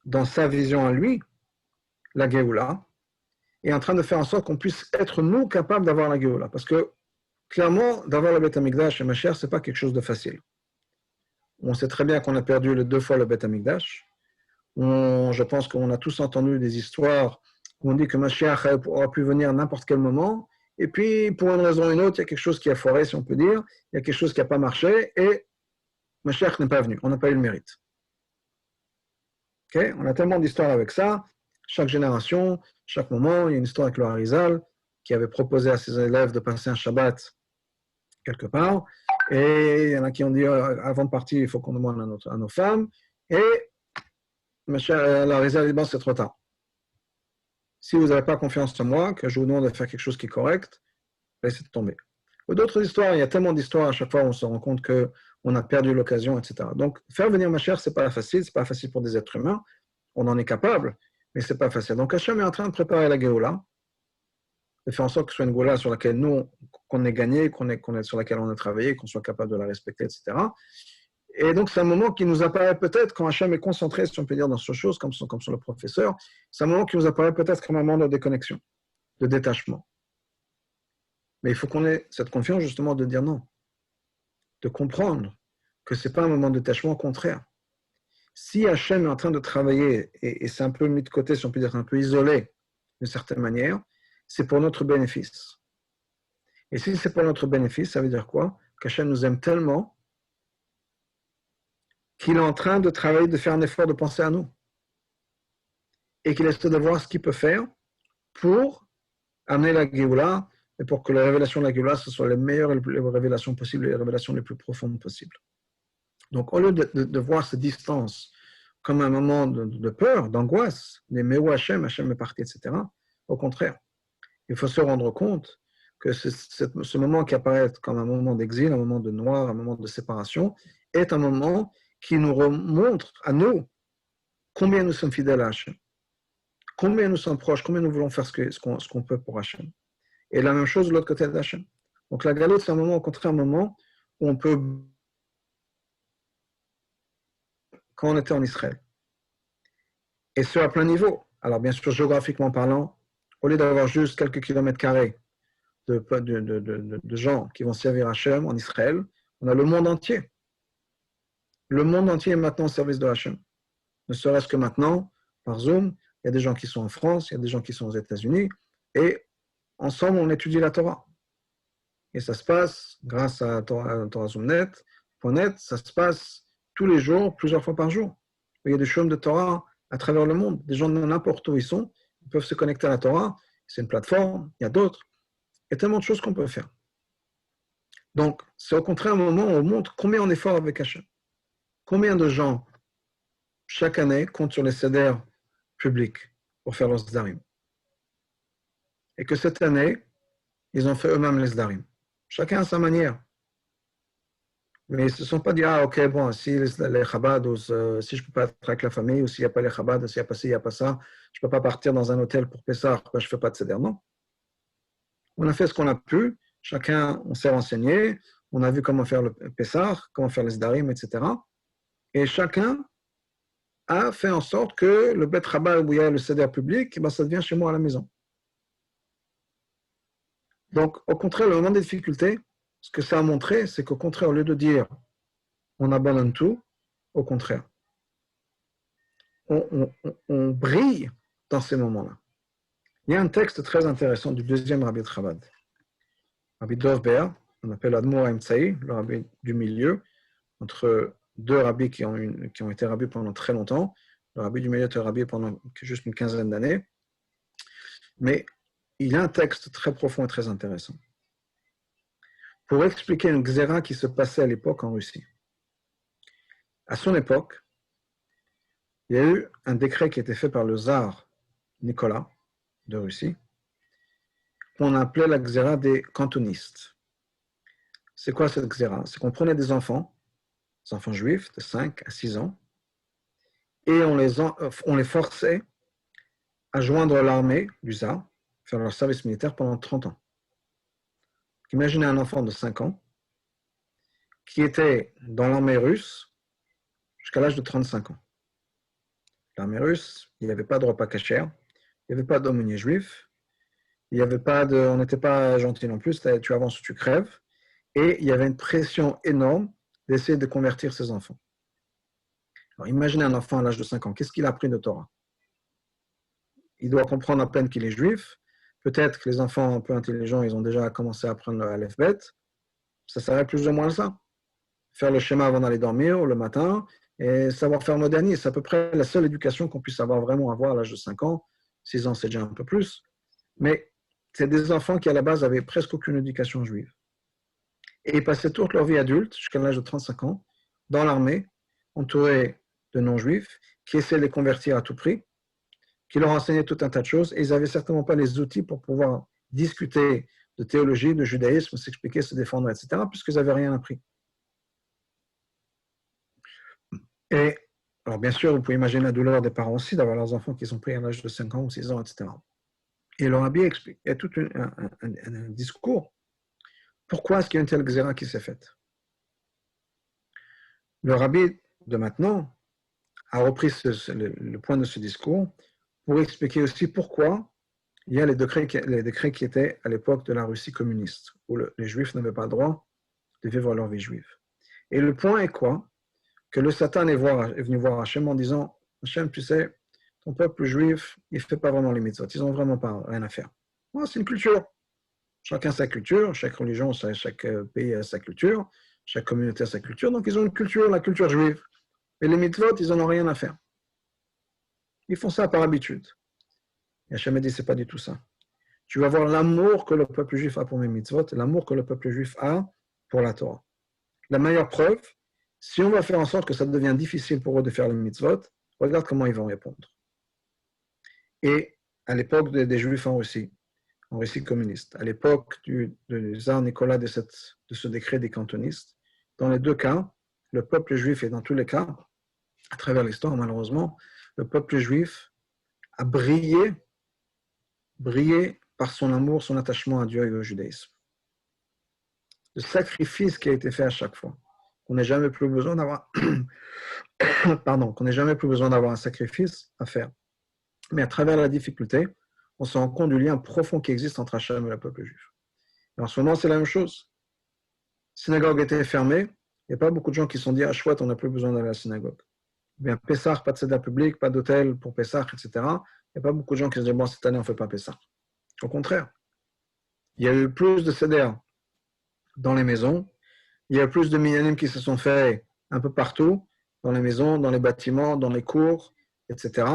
dans sa vision à lui, la Géoula, et en train de faire en sorte qu'on puisse être, nous, capables d'avoir la Géoula. Parce que, clairement, d'avoir le Beth Amikdash et Mashiach, ce n'est pas quelque chose de facile. On sait très bien qu'on a perdu 2 fois le Beth Amikdash. Je pense qu'on a tous entendu des histoires où on dit que Mashiach aurait pu venir à n'importe quel moment, et puis pour une raison ou une autre, il y a quelque chose qui a foiré, si on peut dire, il y a quelque chose qui n'a pas marché, et Mashiach n'est pas venu, on n'a pas eu le mérite. Okay? On a tellement d'histoires avec ça, chaque génération, chaque moment, il y a une histoire avec le Harizal, qui avait proposé à ses élèves de passer un Shabbat quelque part, et il y en a qui ont dit, avant de partir, il faut qu'on demande à nos femmes, et le Harizal dit, bon, c'est trop tard. Si vous n'avez pas confiance en moi, que je vous demande de faire quelque chose qui est correct, laissez tomber. Ou d'autres histoires, il y a tellement d'histoires, à chaque fois on se rend compte qu'on a perdu l'occasion, etc. Donc, faire venir Mashiach, ce n'est pas facile, ce n'est pas facile pour des êtres humains, on en est capable, mais ce n'est pas facile. Donc, Hachem est en train de préparer la Géoula, de faire en sorte que ce soit une Géoula sur laquelle nous, qu'on ait gagné, sur laquelle on a travaillé, qu'on soit capable de la respecter, etc. Et donc, c'est un moment qui nous apparaît peut-être, quand Hachem est concentré, si on peut dire, dans ce chose, comme sur le professeur, c'est un moment qui nous apparaît peut-être comme un moment de déconnexion, de détachement. Mais il faut qu'on ait cette confiance, justement, de dire non, de comprendre que ce n'est pas un moment de détachement, au contraire. Si Hachem est en train de travailler, et c'est un peu mis de côté, si on peut dire, un peu isolé, d'une certaine manière, c'est pour notre bénéfice. Et si c'est pour notre bénéfice, ça veut dire quoi? Qu'Hachem nous aime tellement qu'il est en train de travailler, de faire un effort de penser à nous. Et qu'il essaie de voir ce qu'il peut faire pour amener la Géoula, et pour que la révélation de la Géoula, ce soit les meilleures révélations possibles, les révélations les plus profondes possibles. Donc, au lieu de voir cette distance comme un moment de peur, d'angoisse, mais où Hachem est parti, etc., au contraire, il faut se rendre compte que ce moment qui apparaît comme un moment d'exil, un moment de noir, un moment de séparation, est un moment qui nous montre à nous combien nous sommes fidèles à Hachem, combien nous sommes proches, combien nous voulons faire ce qu'on peut pour Hachem. Et la même chose de l'autre côté d'Hachem. Donc la galoute, c'est un moment, au contraire, un moment où on peut, quand on était en Israël. Et ce, à plein niveau. Alors bien sûr, géographiquement parlant, au lieu d'avoir juste quelques kilomètres carrés de gens qui vont servir Hachem en Israël, on a le monde entier. Le monde entier est maintenant au service de Hachem. Ne serait-ce que maintenant, par Zoom, il y a des gens qui sont en France, il y a des gens qui sont aux États-Unis, et ensemble, on étudie la Torah. Et ça se passe grâce à TorahZoomNet.net, ça se passe tous les jours, plusieurs fois par jour. Il y a des chômes de Torah à travers le monde. Des gens de n'importe où ils sont, ils peuvent se connecter à la Torah. C'est une plateforme, il y a d'autres. Il y a tellement de choses qu'on peut faire. Donc, c'est au contraire un moment où on montre combien on est fort avec Hachem. Combien de gens, chaque année, comptent sur les CEDER publics pour faire leurs Zdarim. Et que cette année, ils ont fait eux-mêmes les Zdarim. Chacun à sa manière. Mais ils ne se sont pas dit, ah ok, bon, si les Chabad, ou si je ne peux pas être avec la famille, ou s'il n'y a pas les Chabad, s'il n'y a pas ci, il n'y a pas ça, je ne peux pas partir dans un hôtel pour Pessah, je ne fais pas de Seder. Non. On a fait ce qu'on a pu, chacun, on s'est renseigné, on a vu comment faire le Pessah, comment faire les Zdarim, etc. Et chacun a fait en sorte que le Bet Chabad où il y a le Seder public, ben, ça devient chez moi à la maison. Donc, au contraire, le moment des difficultés, ce que ça a montré, c'est qu'au contraire, au lieu de dire on abandonne tout, au contraire, on brille dans ces moments-là. Il y a un texte très intéressant du deuxième Rabbi de Chabad, Rabbi Dov Ber, on appelle Admor Haimtsaï, le Rabbi du milieu, entre deux rabbis qui ont été rabbis pendant très longtemps. Le Rabbi du milieu était rabbi pendant juste une quinzaine d'années. Mais il y a un texte très profond et très intéressant pour expliquer une xéra qui se passait à l'époque en Russie. À son époque, il y a eu un décret qui a été fait par le tsar Nicolas de Russie, qu'on appelait la xéra des cantonistes. C'est quoi cette xéra? C'est qu'on prenait des enfants juifs de 5 à 6 ans, et on les forçait à joindre l'armée du tsar, faire leur service militaire pendant 30 ans. Imaginez un enfant de 5 ans qui était dans l'armée russe jusqu'à l'âge de 35 ans. L'armée russe, il n'y avait pas de repas cachère, il n'y avait pas d'aumônier juif, il n'y avait pas on n'était pas gentil non plus, tu avances ou tu crèves, et il y avait une pression énorme d'essayer de convertir ses enfants. Alors imaginez un enfant à l'âge de 5 ans, qu'est-ce qu'il a appris de Torah? Il doit comprendre à peine qu'il est juif, Peut-être que les enfants un peu intelligents, ils ont déjà commencé à apprendre le Aleph-Bet. Ça serait plus ou moins ça. Faire le schéma avant d'aller dormir le matin et savoir faire moderniste. C'est à peu près la seule éducation qu'on puisse vraiment avoir à l'âge de 5 ans. 6 ans, c'est déjà un peu plus. Mais c'est des enfants qui, à la base, avaient presque aucune éducation juive. Et ils passaient toute leur vie adulte, jusqu'à l'âge de 35 ans, dans l'armée, entourés de non-juifs, qui essaient de les convertir à tout prix, qui leur enseignaient tout un tas de choses, et ils n'avaient certainement pas les outils pour pouvoir discuter de théologie, de judaïsme, s'expliquer, se défendre, etc., puisqu'ils n'avaient rien appris. Et, alors bien sûr, vous pouvez imaginer la douleur des parents aussi d'avoir leurs enfants qui sont pris à l'âge de 5 ans ou 6 ans, etc. Et le rabbi explique, il y a tout un discours. Pourquoi est-ce qu'il y a une telle xéra qui s'est faite? Le rabbi de maintenant a repris le point de ce discours pour expliquer aussi pourquoi il y a les décrets qui étaient à l'époque de la Russie communiste, où les Juifs n'avaient pas le droit de vivre leur vie juive. Et le point est quoi? Que le Satan est venu voir Hachem en disant, Hachem, tu sais, ton peuple juif, il ne fait pas vraiment les mitzvot, ils n'ont vraiment pas rien à faire. Moi, c'est une culture. Chacun sa culture, chaque religion, chaque pays a sa culture, chaque communauté a sa culture, donc ils ont une culture, la culture juive. Mais les mitzvot, ils n'en ont rien à faire. Ils font ça par habitude. Et Hachem a dit, c'est pas du tout ça. Tu vas voir l'amour que le peuple juif a pour mes mitzvot et l'amour que le peuple juif a pour la Torah. La meilleure preuve, si on va faire en sorte que ça devient difficile pour eux de faire les mitzvot, regarde comment ils vont répondre. Et à l'époque des Juifs en Russie communiste, à l'époque du tsar Nicolas de ce décret des cantonistes, dans les deux cas, le peuple juif, et dans tous les cas, à travers l'histoire malheureusement, le peuple juif a brillé par son amour, son attachement à Dieu et au judaïsme. Le sacrifice qui a été fait à chaque fois, qu'on n'ait jamais plus besoin d'avoir qu'on n'ait jamais plus besoin d'avoir un sacrifice à faire. Mais à travers la difficulté, on se rend compte du lien profond qui existe entre Hachem et le peuple juif. Et en ce moment, c'est la même chose. La synagogue était fermée, il n'y a pas beaucoup de gens qui se sont dit « Ah, chouette, on n'a plus besoin d'aller à la synagogue ». Bien, Pessah, pas de sédar public, pas d'hôtel pour Pessah, etc. Il n'y a pas beaucoup de gens qui se disent « Bon, cette année, on ne fait pas Pessah ». Au contraire, il y a eu plus de sédar dans les maisons, il y a plus de minyanim qui se sont faits un peu partout, dans les maisons, dans les bâtiments, dans les cours, etc.,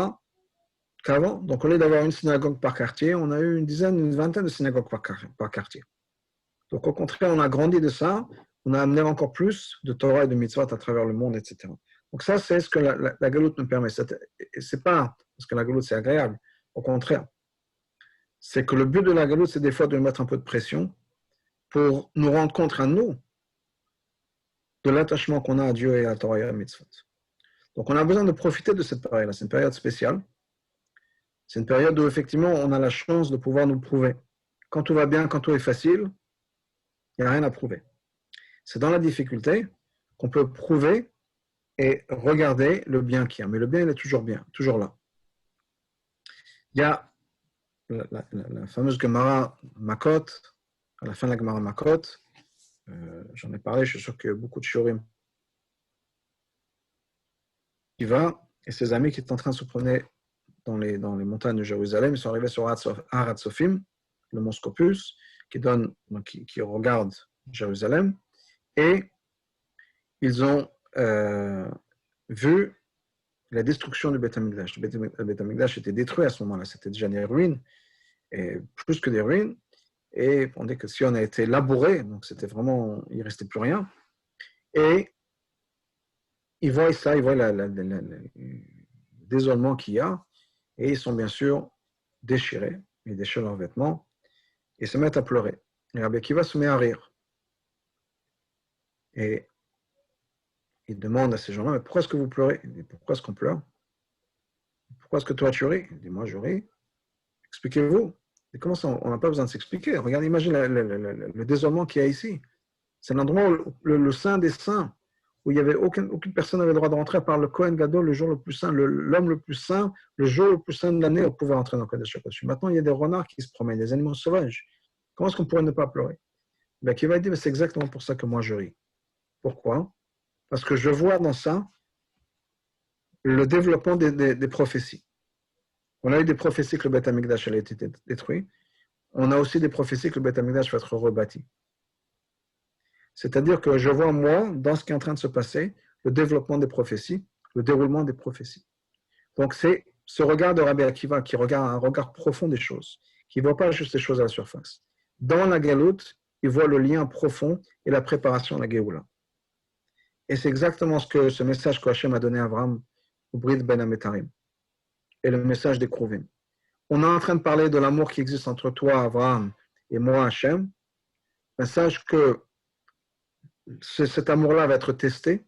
qu'avant. Donc, au lieu d'avoir une synagogue par quartier, on a eu une vingtaine de synagogues par quartier. Donc, au contraire, on a grandi de ça, on a amené encore plus de Torah et de mitzvot à travers le monde, etc. Donc, ça, c'est ce que la galoute nous permet. C'est pas parce que la galoute, c'est agréable. Au contraire, c'est que le but de la galoute, c'est des fois de mettre un peu de pression pour nous rendre compte à nous de l'attachement qu'on a à Dieu et à la Torah et à la mitzvot. Donc, on a besoin de profiter de cette période-là. C'est une période spéciale. C'est une période où, effectivement, on a la chance de pouvoir nous le prouver. Quand tout va bien, quand tout est facile, il n'y a rien à prouver. C'est dans la difficulté qu'on peut prouver et regarder le bien qu'il y a. Mais le bien, il est toujours bien, toujours là. Il y a la fameuse Gemara Makot, à la fin de la Gemara Makot, j'en ai parlé, je suis sûr que beaucoup de Shorim qui va, et ses amis qui étaient en train de se promener dans les montagnes de Jérusalem, ils sont arrivés sur Har Sophim, le mont Scopus, qui regarde Jérusalem, et ils ont vu la destruction du Beth Amikdash. Le Beth Amikdash était détruit à ce moment-là, c'était déjà des ruines, et plus que des ruines, et on dit que si on a été labouré, donc c'était vraiment, il ne restait plus rien, et ils voient ça, ils voient le désolement qu'il y a, et ils sont bien sûr déchirés, ils déchirent leurs vêtements, et se mettent à pleurer. Et Rabbi Akiva se met à rire. Et il demande à ces gens-là, mais pourquoi est-ce que vous pleurez? Il dit, pourquoi est-ce qu'on pleure? Pourquoi est-ce que toi tu ris? Il dit, moi je ris. Expliquez-vous. Et comment ça, on n'a pas besoin de s'expliquer. Regarde, imagine le désolement qu'il y a ici. C'est l'endroit où le saint des saints, où il y avait aucune personne n'avait le droit de rentrer à part le Kohen Gadol, le jour le plus saint, l'homme le plus saint, le jour le plus saint de l'année, on pouvait entrer dans le Kodesh HaKodashim. Maintenant, il y a des renards qui se promènent, des animaux sauvages. Comment est-ce qu'on pourrait ne pas pleurer? Ben, qui va dire, c'est exactement pour ça que moi je ris. Pourquoi? Parce que je vois dans ça le développement des prophéties. On a eu des prophéties que le Beth Amikdash allait été détruit. on a aussi des prophéties que le Beth Amikdash va être rebâti. C'est-à-dire que je vois, moi, dans ce qui est en train de se passer, le développement des prophéties, le déroulement des prophéties. Donc, c'est ce regard de Rabbi Akiva qui regarde un regard profond des choses, qui ne voit pas juste les choses à la surface. Dans la Galoute, il voit le lien profond et la préparation à la Géoula. Et c'est exactement ce message que Hachem a donné à Abraham au Brit Ben Ametarim et le message des Kruvim. On est en train de parler de l'amour qui existe entre toi, Abraham, et moi, Hachem. Ben, sache que cet amour-là va être testé,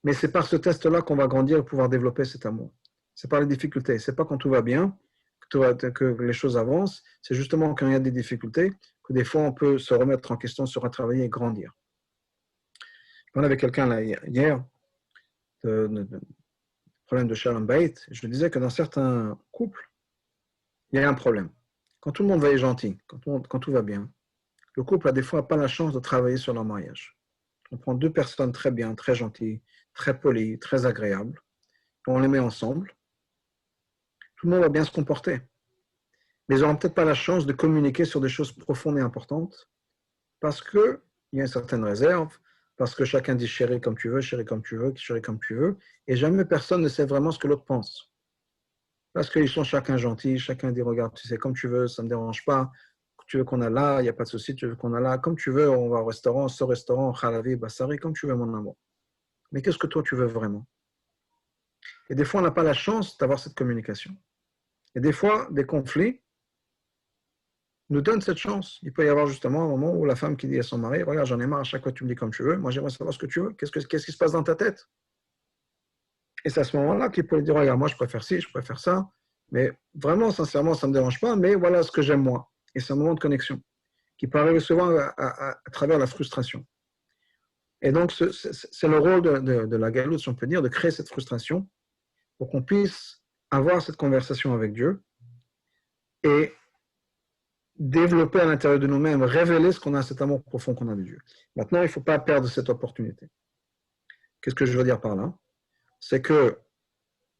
mais c'est par ce test-là qu'on va grandir et pouvoir développer cet amour. C'est par les difficultés. C'est pas quand tout va bien que les choses avancent. C'est justement quand il y a des difficultés que des fois on peut se remettre en question, se retravailler et grandir. Je parlais avec quelqu'un là, hier de problème de Shalom Bait. Je disais que dans certains couples, il y a un problème. Quand tout le monde va être gentil, quand tout va bien, le couple a des fois pas la chance de travailler sur leur mariage. On prend deux personnes très bien, très gentilles, très polies, très agréables, et on les met ensemble. Tout le monde va bien se comporter. Mais ils n'auront peut-être pas la chance de communiquer sur des choses profondes et importantes parce qu'il y a une certaine réserve, parce que chacun dit chéri comme tu veux, chéri comme tu veux, chéri comme tu veux, et jamais personne ne sait vraiment ce que l'autre pense. Parce qu'ils sont chacun gentils, chacun dit regarde, tu sais, comme tu veux, ça ne me dérange pas. Tu veux qu'on a là, il n'y a pas de souci, tu veux qu'on a là, comme tu veux, on va au restaurant, ce restaurant, halavi, bassari, comme tu veux, mon amour. Mais qu'est-ce que toi tu veux vraiment? Et des fois, on n'a pas la chance d'avoir cette communication. Et des fois, des conflits nous donnent cette chance. Il peut y avoir justement un moment où la femme qui dit à son mari, regarde, j'en ai marre, à chaque fois tu me dis comme tu veux, moi j'aimerais savoir ce que tu veux, qu'est-ce qui se passe dans ta tête? Et c'est à ce moment-là qu'il peut lui dire, regarde, moi je préfère ci, je préfère ça, mais vraiment, sincèrement, ça ne me dérange pas, mais voilà ce que j'aime moi. Et c'est un moment de connexion qui peut arriver souvent à travers la frustration. Et donc, c'est le rôle de la galoute, si on peut dire, de créer cette frustration pour qu'on puisse avoir cette conversation avec Dieu et développer à l'intérieur de nous-mêmes, révéler ce qu'on a, cet amour profond qu'on a de Dieu. Maintenant, il ne faut pas perdre cette opportunité. Qu'est-ce que je veux dire par là? C'est que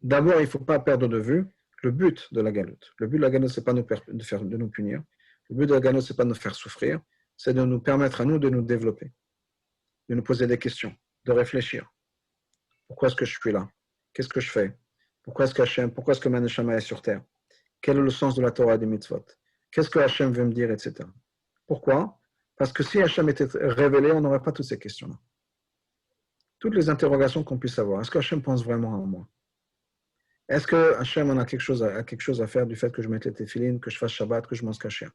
d'abord, il ne faut pas perdre de vue le but de la galoute. Le but de la galoute, ce n'est pas de nous punir. Le but de la galoute, ce n'est pas de nous faire souffrir. C'est de nous permettre à nous de nous développer, de nous poser des questions, de réfléchir. Pourquoi est-ce que je suis là? Qu'est-ce que je fais? Pourquoi est-ce que ma neshama est sur terre? Quel est le sens de la Torah et des mitzvot? Qu'est-ce que Hachem veut me dire, etc. Pourquoi? Parce que si Hachem était révélé, on n'aurait pas toutes ces questions-là. Toutes les interrogations qu'on puisse avoir. Est-ce que Hachem pense vraiment à moi? Est-ce que Hachem en a quelque chose à faire du fait que je mette les téphilines, que je fasse Shabbat, que je mange kasher?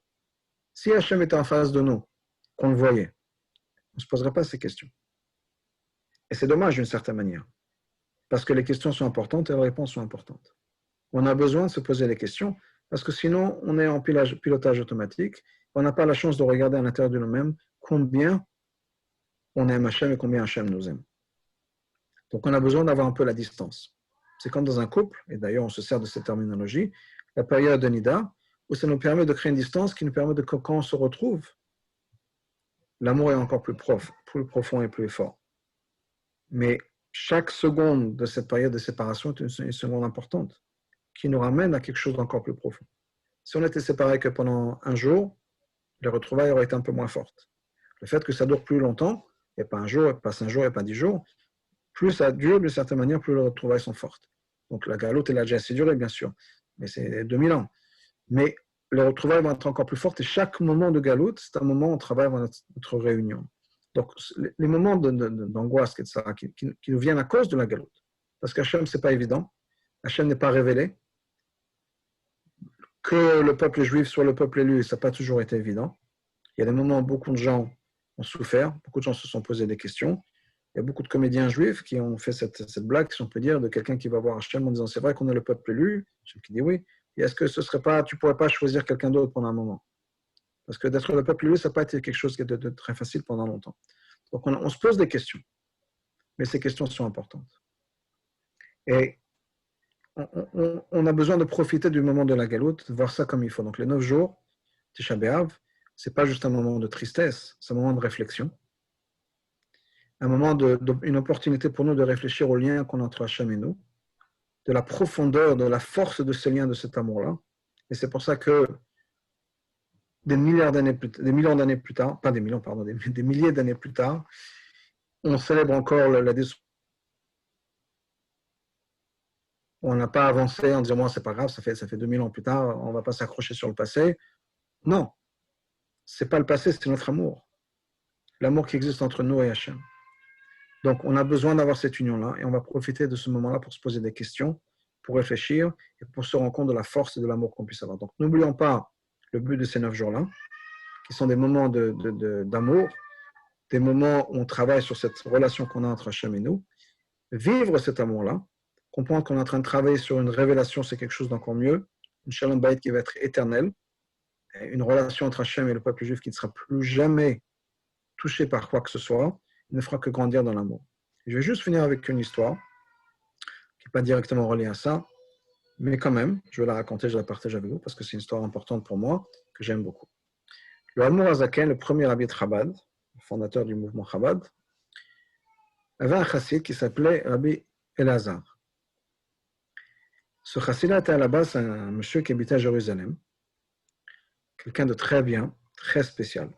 Si Hachem était en face de nous, qu'on le voyait, on ne se poserait pas ces questions. Et c'est dommage d'une certaine manière. Parce que les questions sont importantes et les réponses sont importantes. On a besoin de se poser les questions parce que sinon, on est en pilotage automatique. On n'a pas la chance de regarder à l'intérieur de nous-mêmes combien on aime Hachem et combien Hachem nous aime. Donc, on a besoin d'avoir un peu la distance. C'est comme dans un couple, et d'ailleurs, on se sert de cette terminologie, la période de Nida, où ça nous permet de créer une distance qui nous permet de, quand on se retrouve, l'amour est encore plus profond et plus fort. Mais chaque seconde de cette période de séparation est une seconde importante qui nous ramène à quelque chose d'encore plus profond. Si on était séparés que pendant un jour, les retrouvailles auraient été un peu moins fortes. Le fait que ça dure plus longtemps, et pas un jour, et pas 5 jours, et pas 10 jours, plus ça dure, d'une certaine manière, plus les retrouvailles sont fortes. Donc la galoute, elle a déjà assez duré, bien sûr, mais c'est 2000 ans. Mais les retrouvailles vont être encore plus fortes, et chaque moment de galoute, c'est un moment où on travaille avant notre réunion. Donc les moments d'angoisse, etc., qui nous viennent à cause de la galoute, parce qu'Hachem, ce n'est pas évident, Hachem n'est pas révélé, que le peuple juif soit le peuple élu, ça n'a pas toujours été évident. Il y a des moments où beaucoup de gens ont souffert, beaucoup de gens se sont posés des questions. Il y a beaucoup de comédiens juifs qui ont fait cette blague, si on peut dire, de quelqu'un qui va voir Hachem en disant c'est vrai qu'on est le peuple élu. Hachem qui dit oui. Et est-ce que tu ne pourrais pas choisir quelqu'un d'autre pendant un moment? Parce que d'être le peuple élu, ça n'a pas été quelque chose de très facile pendant longtemps. Donc on se pose des questions, mais ces questions sont importantes. Et on a besoin de profiter du moment de la galoute, de voir ça comme il faut. Donc les 9 jours, Tisha B'Av, ce n'est pas juste un moment de tristesse, c'est un moment de réflexion. Un moment une opportunité pour nous de réfléchir au lien qu'on a entre Hachem et nous, de la profondeur, de la force de ce lien, de cet amour-là. Et c'est pour ça que des millions d'années plus tard, pas des millions, pardon, des milliers d'années plus tard, on célèbre encore la destruction. On n'a pas avancé en disant, moi, c'est pas grave, ça fait 2000 ans plus tard, on ne va pas s'accrocher sur le passé. Non, c'est pas le passé, c'est notre amour. L'amour qui existe entre nous et Hachem. Donc, on a besoin d'avoir cette union-là et on va profiter de ce moment-là pour se poser des questions, pour réfléchir et pour se rendre compte de la force et de l'amour qu'on puisse avoir. Donc, n'oublions pas le but de ces 9 jours-là, qui sont des moments d'amour, des moments où on travaille sur cette relation qu'on a entre Hachem et nous. Vivre cet amour-là, comprendre qu'on est en train de travailler sur une révélation, c'est quelque chose d'encore mieux, une Shalom Bayit qui va être éternelle, une relation entre Hachem et le peuple juif qui ne sera plus jamais touché par quoi que ce soit, ne fera que grandir dans l'amour. Je vais juste finir avec une histoire qui n'est pas directement reliée à ça, mais quand même, je vais la raconter, je la partage avec vous parce que c'est une histoire importante pour moi, que j'aime beaucoup. Le Admour Hazaken, le premier rabbi de Chabad, le fondateur du mouvement Chabad, avait un chassid qui s'appelait Rabbi Elazar. Ce chassid-là était à la base un monsieur qui habitait à Jérusalem, quelqu'un de très bien, très spécial.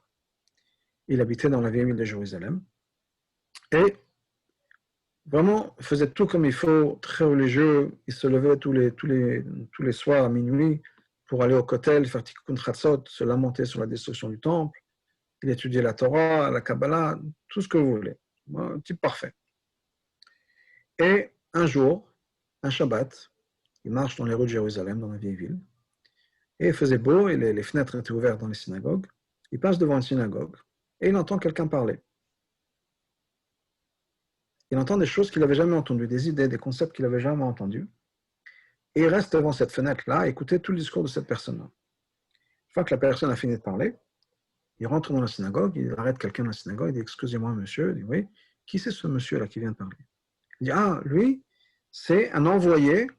Il habitait dans la vieille ville de Jérusalem et vraiment faisait tout comme il faut, très religieux. Il se levait tous les soirs à minuit pour aller au kotel, faire tikkun chatzot, se lamenter sur la destruction du temple. Il étudiait la Torah, la Kabbalah, tout ce que vous voulez. Un type parfait. Et un jour, un Shabbat, il marche dans les rues de Jérusalem, dans la vieille ville, et il faisait beau, et les fenêtres étaient ouvertes dans les synagogues. Il passe devant une synagogue, et il entend quelqu'un parler. Il entend des choses qu'il n'avait jamais entendues, des idées, des concepts qu'il n'avait jamais entendus. Et il reste devant cette fenêtre-là à écouter tout le discours de cette personne-là. Une fois que la personne a fini de parler, il rentre dans la synagogue, il arrête quelqu'un dans la synagogue, il dit « Excusez-moi, monsieur », il dit « Oui, qui c'est ce monsieur-là qui vient de parler ?» Il dit « Ah, lui, c'est un envoyé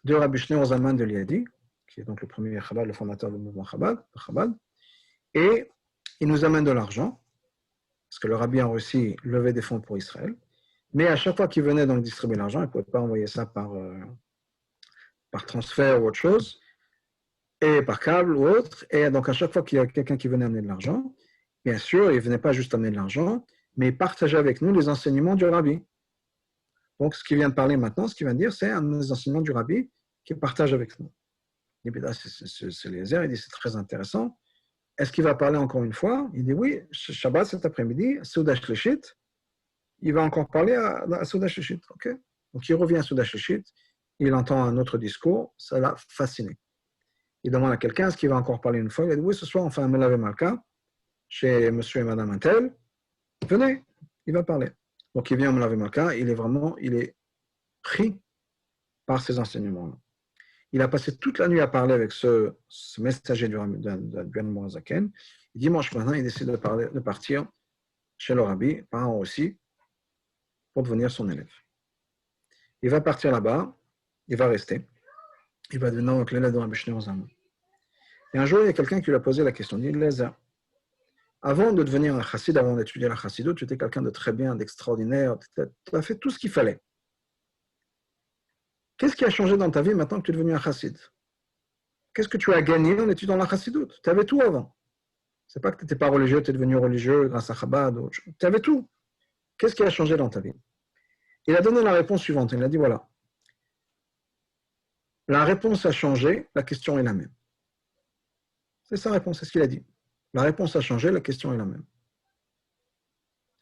de Rabbi Shneur Zalman de Liadi, qui est donc le premier Chabad, le fondateur du mouvement Chabad, et il nous amène de l'argent, parce que le rabbi en Russie levait des fonds pour Israël, mais à chaque fois qu'il venait donc distribuer l'argent, il ne pouvait pas envoyer ça par transfert ou autre chose, et par câble ou autre, et donc à chaque fois qu'il y a quelqu'un qui venait amener de l'argent, bien sûr, il ne venait pas juste amener de l'argent, mais il partageait avec nous les enseignements du rabbi. Donc, ce qu'il vient de parler maintenant, ce qu'il vient de dire, c'est un des enseignements du rabbi qu'il partage avec nous. Et bien là, c'est Eliezer, il dit, c'est très intéressant. Est-ce qu'il va parler encore une fois? Il dit, oui, Shabbat cet après-midi, Souda Shlishit, il va encore parler à Souda Shlishit. Okay? Donc, il revient à Souda Shlishit, il entend un autre discours, ça l'a fasciné. Il demande à quelqu'un, est-ce qu'il va encore parler une fois? Il dit, oui, ce soir, on fait un Melavé Malka chez monsieur et madame Intel. Venez, il va parler. Donc, il vient au Melavé Malka, il est pris par ces enseignements-là. Il a passé toute la nuit à parler avec ce messager du Admour Hazaken. Dimanche matin, il décide de partir chez le rabbi, parent aussi, pour devenir son élève. Il va partir là-bas, il va rester. Il va devenir l'élève de Rabbi Shneur Zalman. Et un jour, il y a quelqu'un qui lui a posé la question. Il dit, Eliezer, avant de devenir un chassid, avant d'étudier la chassidut, tu étais quelqu'un de très bien, d'extraordinaire, tu as fait tout ce qu'il fallait. Qu'est-ce qui a changé dans ta vie maintenant que tu es devenu un chassid? Qu'est-ce que tu as gagné en étudiant la chassidut? Tu avais tout avant. Ce n'est pas que tu n'étais pas religieux, tu es devenu religieux grâce à Chabad. Tu avais tout. Qu'est-ce qui a changé dans ta vie? Il a donné la réponse suivante. Il a dit, voilà. La réponse a changé, la question est la même. C'est sa réponse, c'est ce qu'il a dit. La réponse a changé, la question est la même.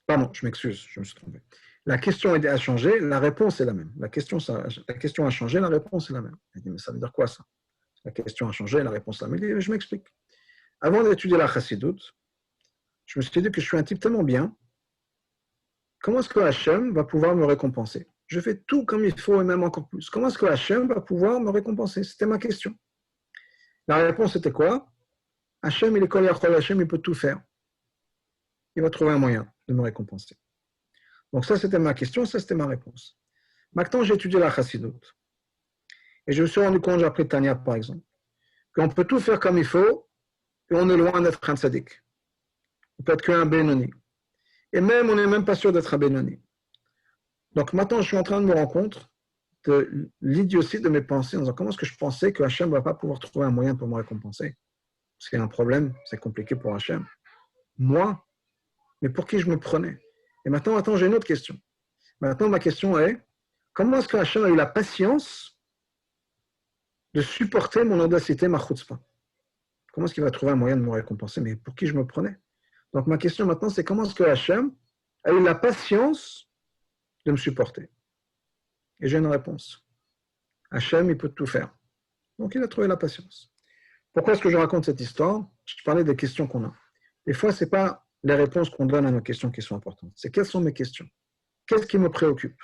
Pardon, je m'excuse, je me suis trompé. La question a changé, la réponse est la même. La question a changé, la réponse est la même. Il dit, mais ça veut dire quoi ça? La question a changé, la réponse est la même. Il dit, je m'explique. Avant d'étudier la chassidut, je me suis dit que je suis un type tellement bien, comment est-ce que Hachem va pouvoir me récompenser? Je fais tout comme il faut et même encore plus. Comment est-ce que Hachem va pouvoir me récompenser? C'était ma question. La réponse était quoi? Hachem, il est Kol Yachol, Hachem, il peut tout faire. Il va trouver un moyen de me récompenser. Donc ça, c'était ma question, ça, c'était ma réponse. Maintenant, j'ai étudié la chassidut. Et je me suis rendu compte, j'ai appris Tanya, par exemple, qu'on peut tout faire comme il faut, et on est loin d'être un tzaddik. On peut être qu'un Benoni. Et même, on n'est même pas sûr d'être un Benoni. Donc maintenant, je suis en train de me rendre compte de l'idiotie de mes pensées, en disant comment est-ce que je pensais que Hachem ne va pas pouvoir trouver un moyen pour me récompenser? s'il y a un problème, c'est compliqué pour Hachem. Moi, mais pour qui je me prenais? Et maintenant, j'ai une autre question. Maintenant, ma question est, comment est-ce que Hachem a eu la patience de supporter mon audacité, ma chutzpah? Comment est-ce qu'il va trouver un moyen de me récompenser? Mais pour qui je me prenais? Donc, ma question maintenant, c'est comment est-ce que Hachem a eu la patience de me supporter? Et j'ai une réponse. Hachem, il peut tout faire. Donc, il a trouvé la patience. Pourquoi est-ce que je raconte cette histoire? Je parlais des questions qu'on a. Des fois, ce n'est pas les réponses qu'on donne à nos questions qui sont importantes. C'est quelles sont mes questions? Qu'est-ce qui me préoccupe?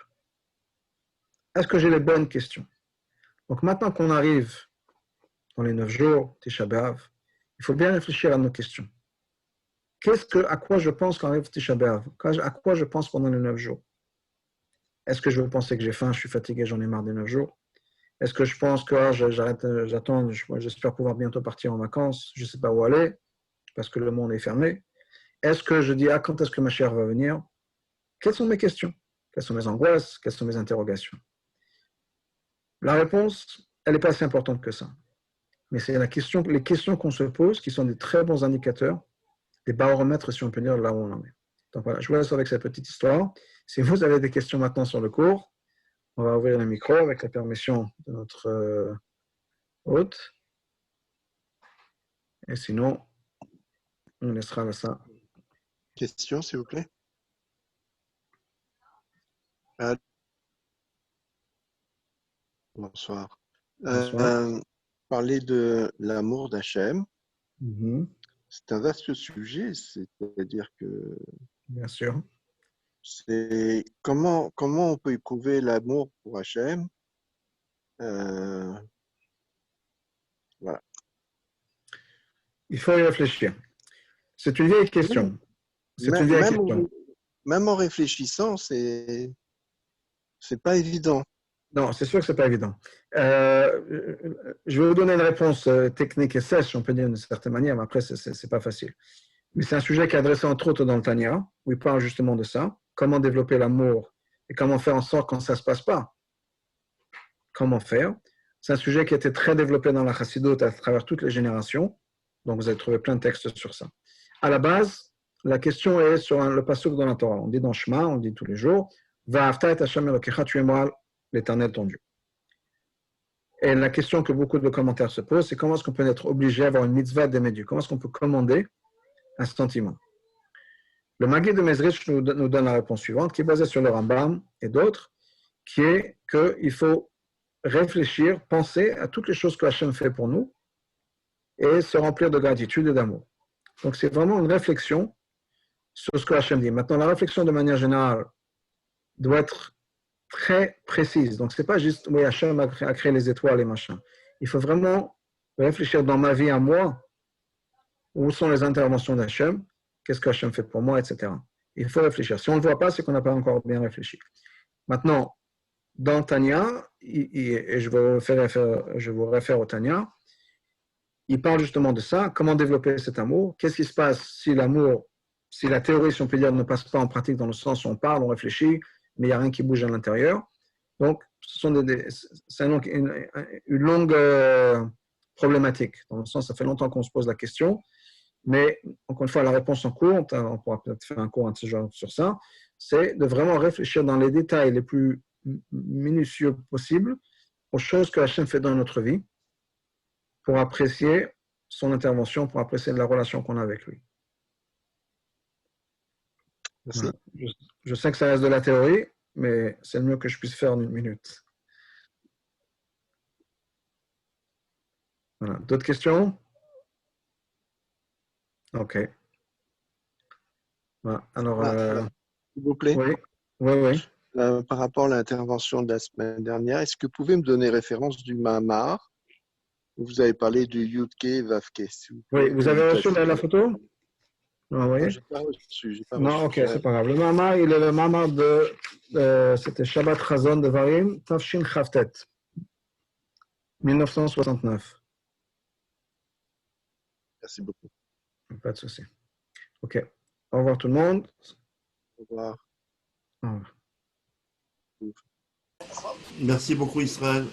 Est-ce que j'ai les bonnes questions? Donc, maintenant qu'on arrive dans les 9 jours, Tisha B'Av, il faut bien réfléchir à nos questions. À quoi je pense quand arrive Tisha B'Av? À quoi je pense pendant les 9 jours? Est-ce que je veux penser que j'ai faim, je suis fatigué, j'en ai marre des 9 jours? Est-ce que je pense que j'attends, j'espère pouvoir bientôt partir en vacances, je ne sais pas où aller, parce que le monde est fermé? Est-ce que je dis, quand est-ce que ma chère va venir? Quelles sont mes questions? Quelles sont mes angoisses? Quelles sont mes interrogations? La réponse, elle n'est pas si importante que ça. Mais c'est les questions qu'on se pose qui sont des très bons indicateurs, des baromètres, si on peut dire, là où on en est. Donc voilà, je vous laisse avec cette petite histoire. Si vous avez des questions maintenant sur le cours, on va ouvrir le micro avec la permission de notre hôte. Et sinon, on laissera là ça. Question, s'il vous plaît. Bonsoir. Bonsoir. Parler de l'amour d'Hachem, C'est un vaste sujet, c'est-à-dire que bien sûr. c'est comment on peut éprouver l'amour pour Hachem. Voilà. Il faut y réfléchir. C'est une vieille question. C'est une vieille question. Même en réfléchissant, c'est pas évident. Non, c'est sûr que ce n'est pas évident. Je vais vous donner une réponse technique et sèche, on peut dire d'une certaine manière, mais après, ce n'est pas facile. Mais c'est un sujet qui est adressé entre autres dans le Tanya, où il parle justement de ça, comment développer l'amour et comment faire en sorte quand ça ne se passe pas. Comment faire? C'est un sujet qui a été très développé dans la Chassidut à travers toutes les générations, donc vous allez trouver plein de textes sur ça. À la base, la question est sur le pasuk dans la Torah. On dit dans Shema, on dit tous les jours, Va'afta et Hashem Elokecha, tu aimeras l'Éternel ton Dieu. Et la question que beaucoup de commentaires se posent, c'est comment est-ce qu'on peut être obligé à avoir une mitzvah d'aimer Dieu? Comment est-ce qu'on peut commander un sentiment? Le Maggid de Mezrich nous donne la réponse suivante, qui est basée sur le Rambam et d'autres, qui est qu'il faut réfléchir, penser à toutes les choses que Hachem fait pour nous et se remplir de gratitude et d'amour. Donc c'est vraiment une réflexion sur ce que Hachem dit. Maintenant, la réflexion de manière générale doit être très précise. Donc, ce n'est pas juste, oui, Hachem a créé les étoiles et machin. Il faut vraiment réfléchir dans ma vie à moi, où sont les interventions d'Hachem, qu'est-ce que Hachem fait pour moi, etc. Il faut réfléchir. Si on ne le voit pas, c'est qu'on n'a pas encore bien réfléchi. Maintenant, dans Tanya, et je vous réfère au Tanya, il parle justement de ça, comment développer cet amour, qu'est-ce qui se passe si l'amour, si la théorie, si on peut dire, ne passe pas en pratique dans le sens où on parle, on réfléchit, mais il n'y a rien qui bouge à l'intérieur. Donc, c'est une longue problématique, dans le sens, ça fait longtemps qu'on se pose la question, mais encore une fois, la réponse en cours, on pourra peut-être faire un cours sur ça, c'est de vraiment réfléchir dans les détails les plus minutieux possibles aux choses que Hachem fait dans notre vie pour apprécier son intervention, pour apprécier la relation qu'on a avec lui. Merci. Voilà. Je sais que ça reste de la théorie, mais c'est le mieux que je puisse faire en une minute. Voilà. D'autres questions? OK. Voilà. Alors, s'il vous plaît. Oui. Par rapport à l'intervention de la semaine dernière, est-ce que vous pouvez me donner référence du Mahamar? Vous avez parlé du Yudke Vavke. Oui, vous avez reçu la photo? Non, je n'ai pas reçu. Non, ok, c'est pas grave. Le Mahamar, il est le Mahamar c'était Shabbat Chazon de Varim, Tafshin Chavtet, 1969. Merci beaucoup. Pas de souci. Ok. Au revoir tout le monde. Au revoir. Au revoir. Merci beaucoup Israël.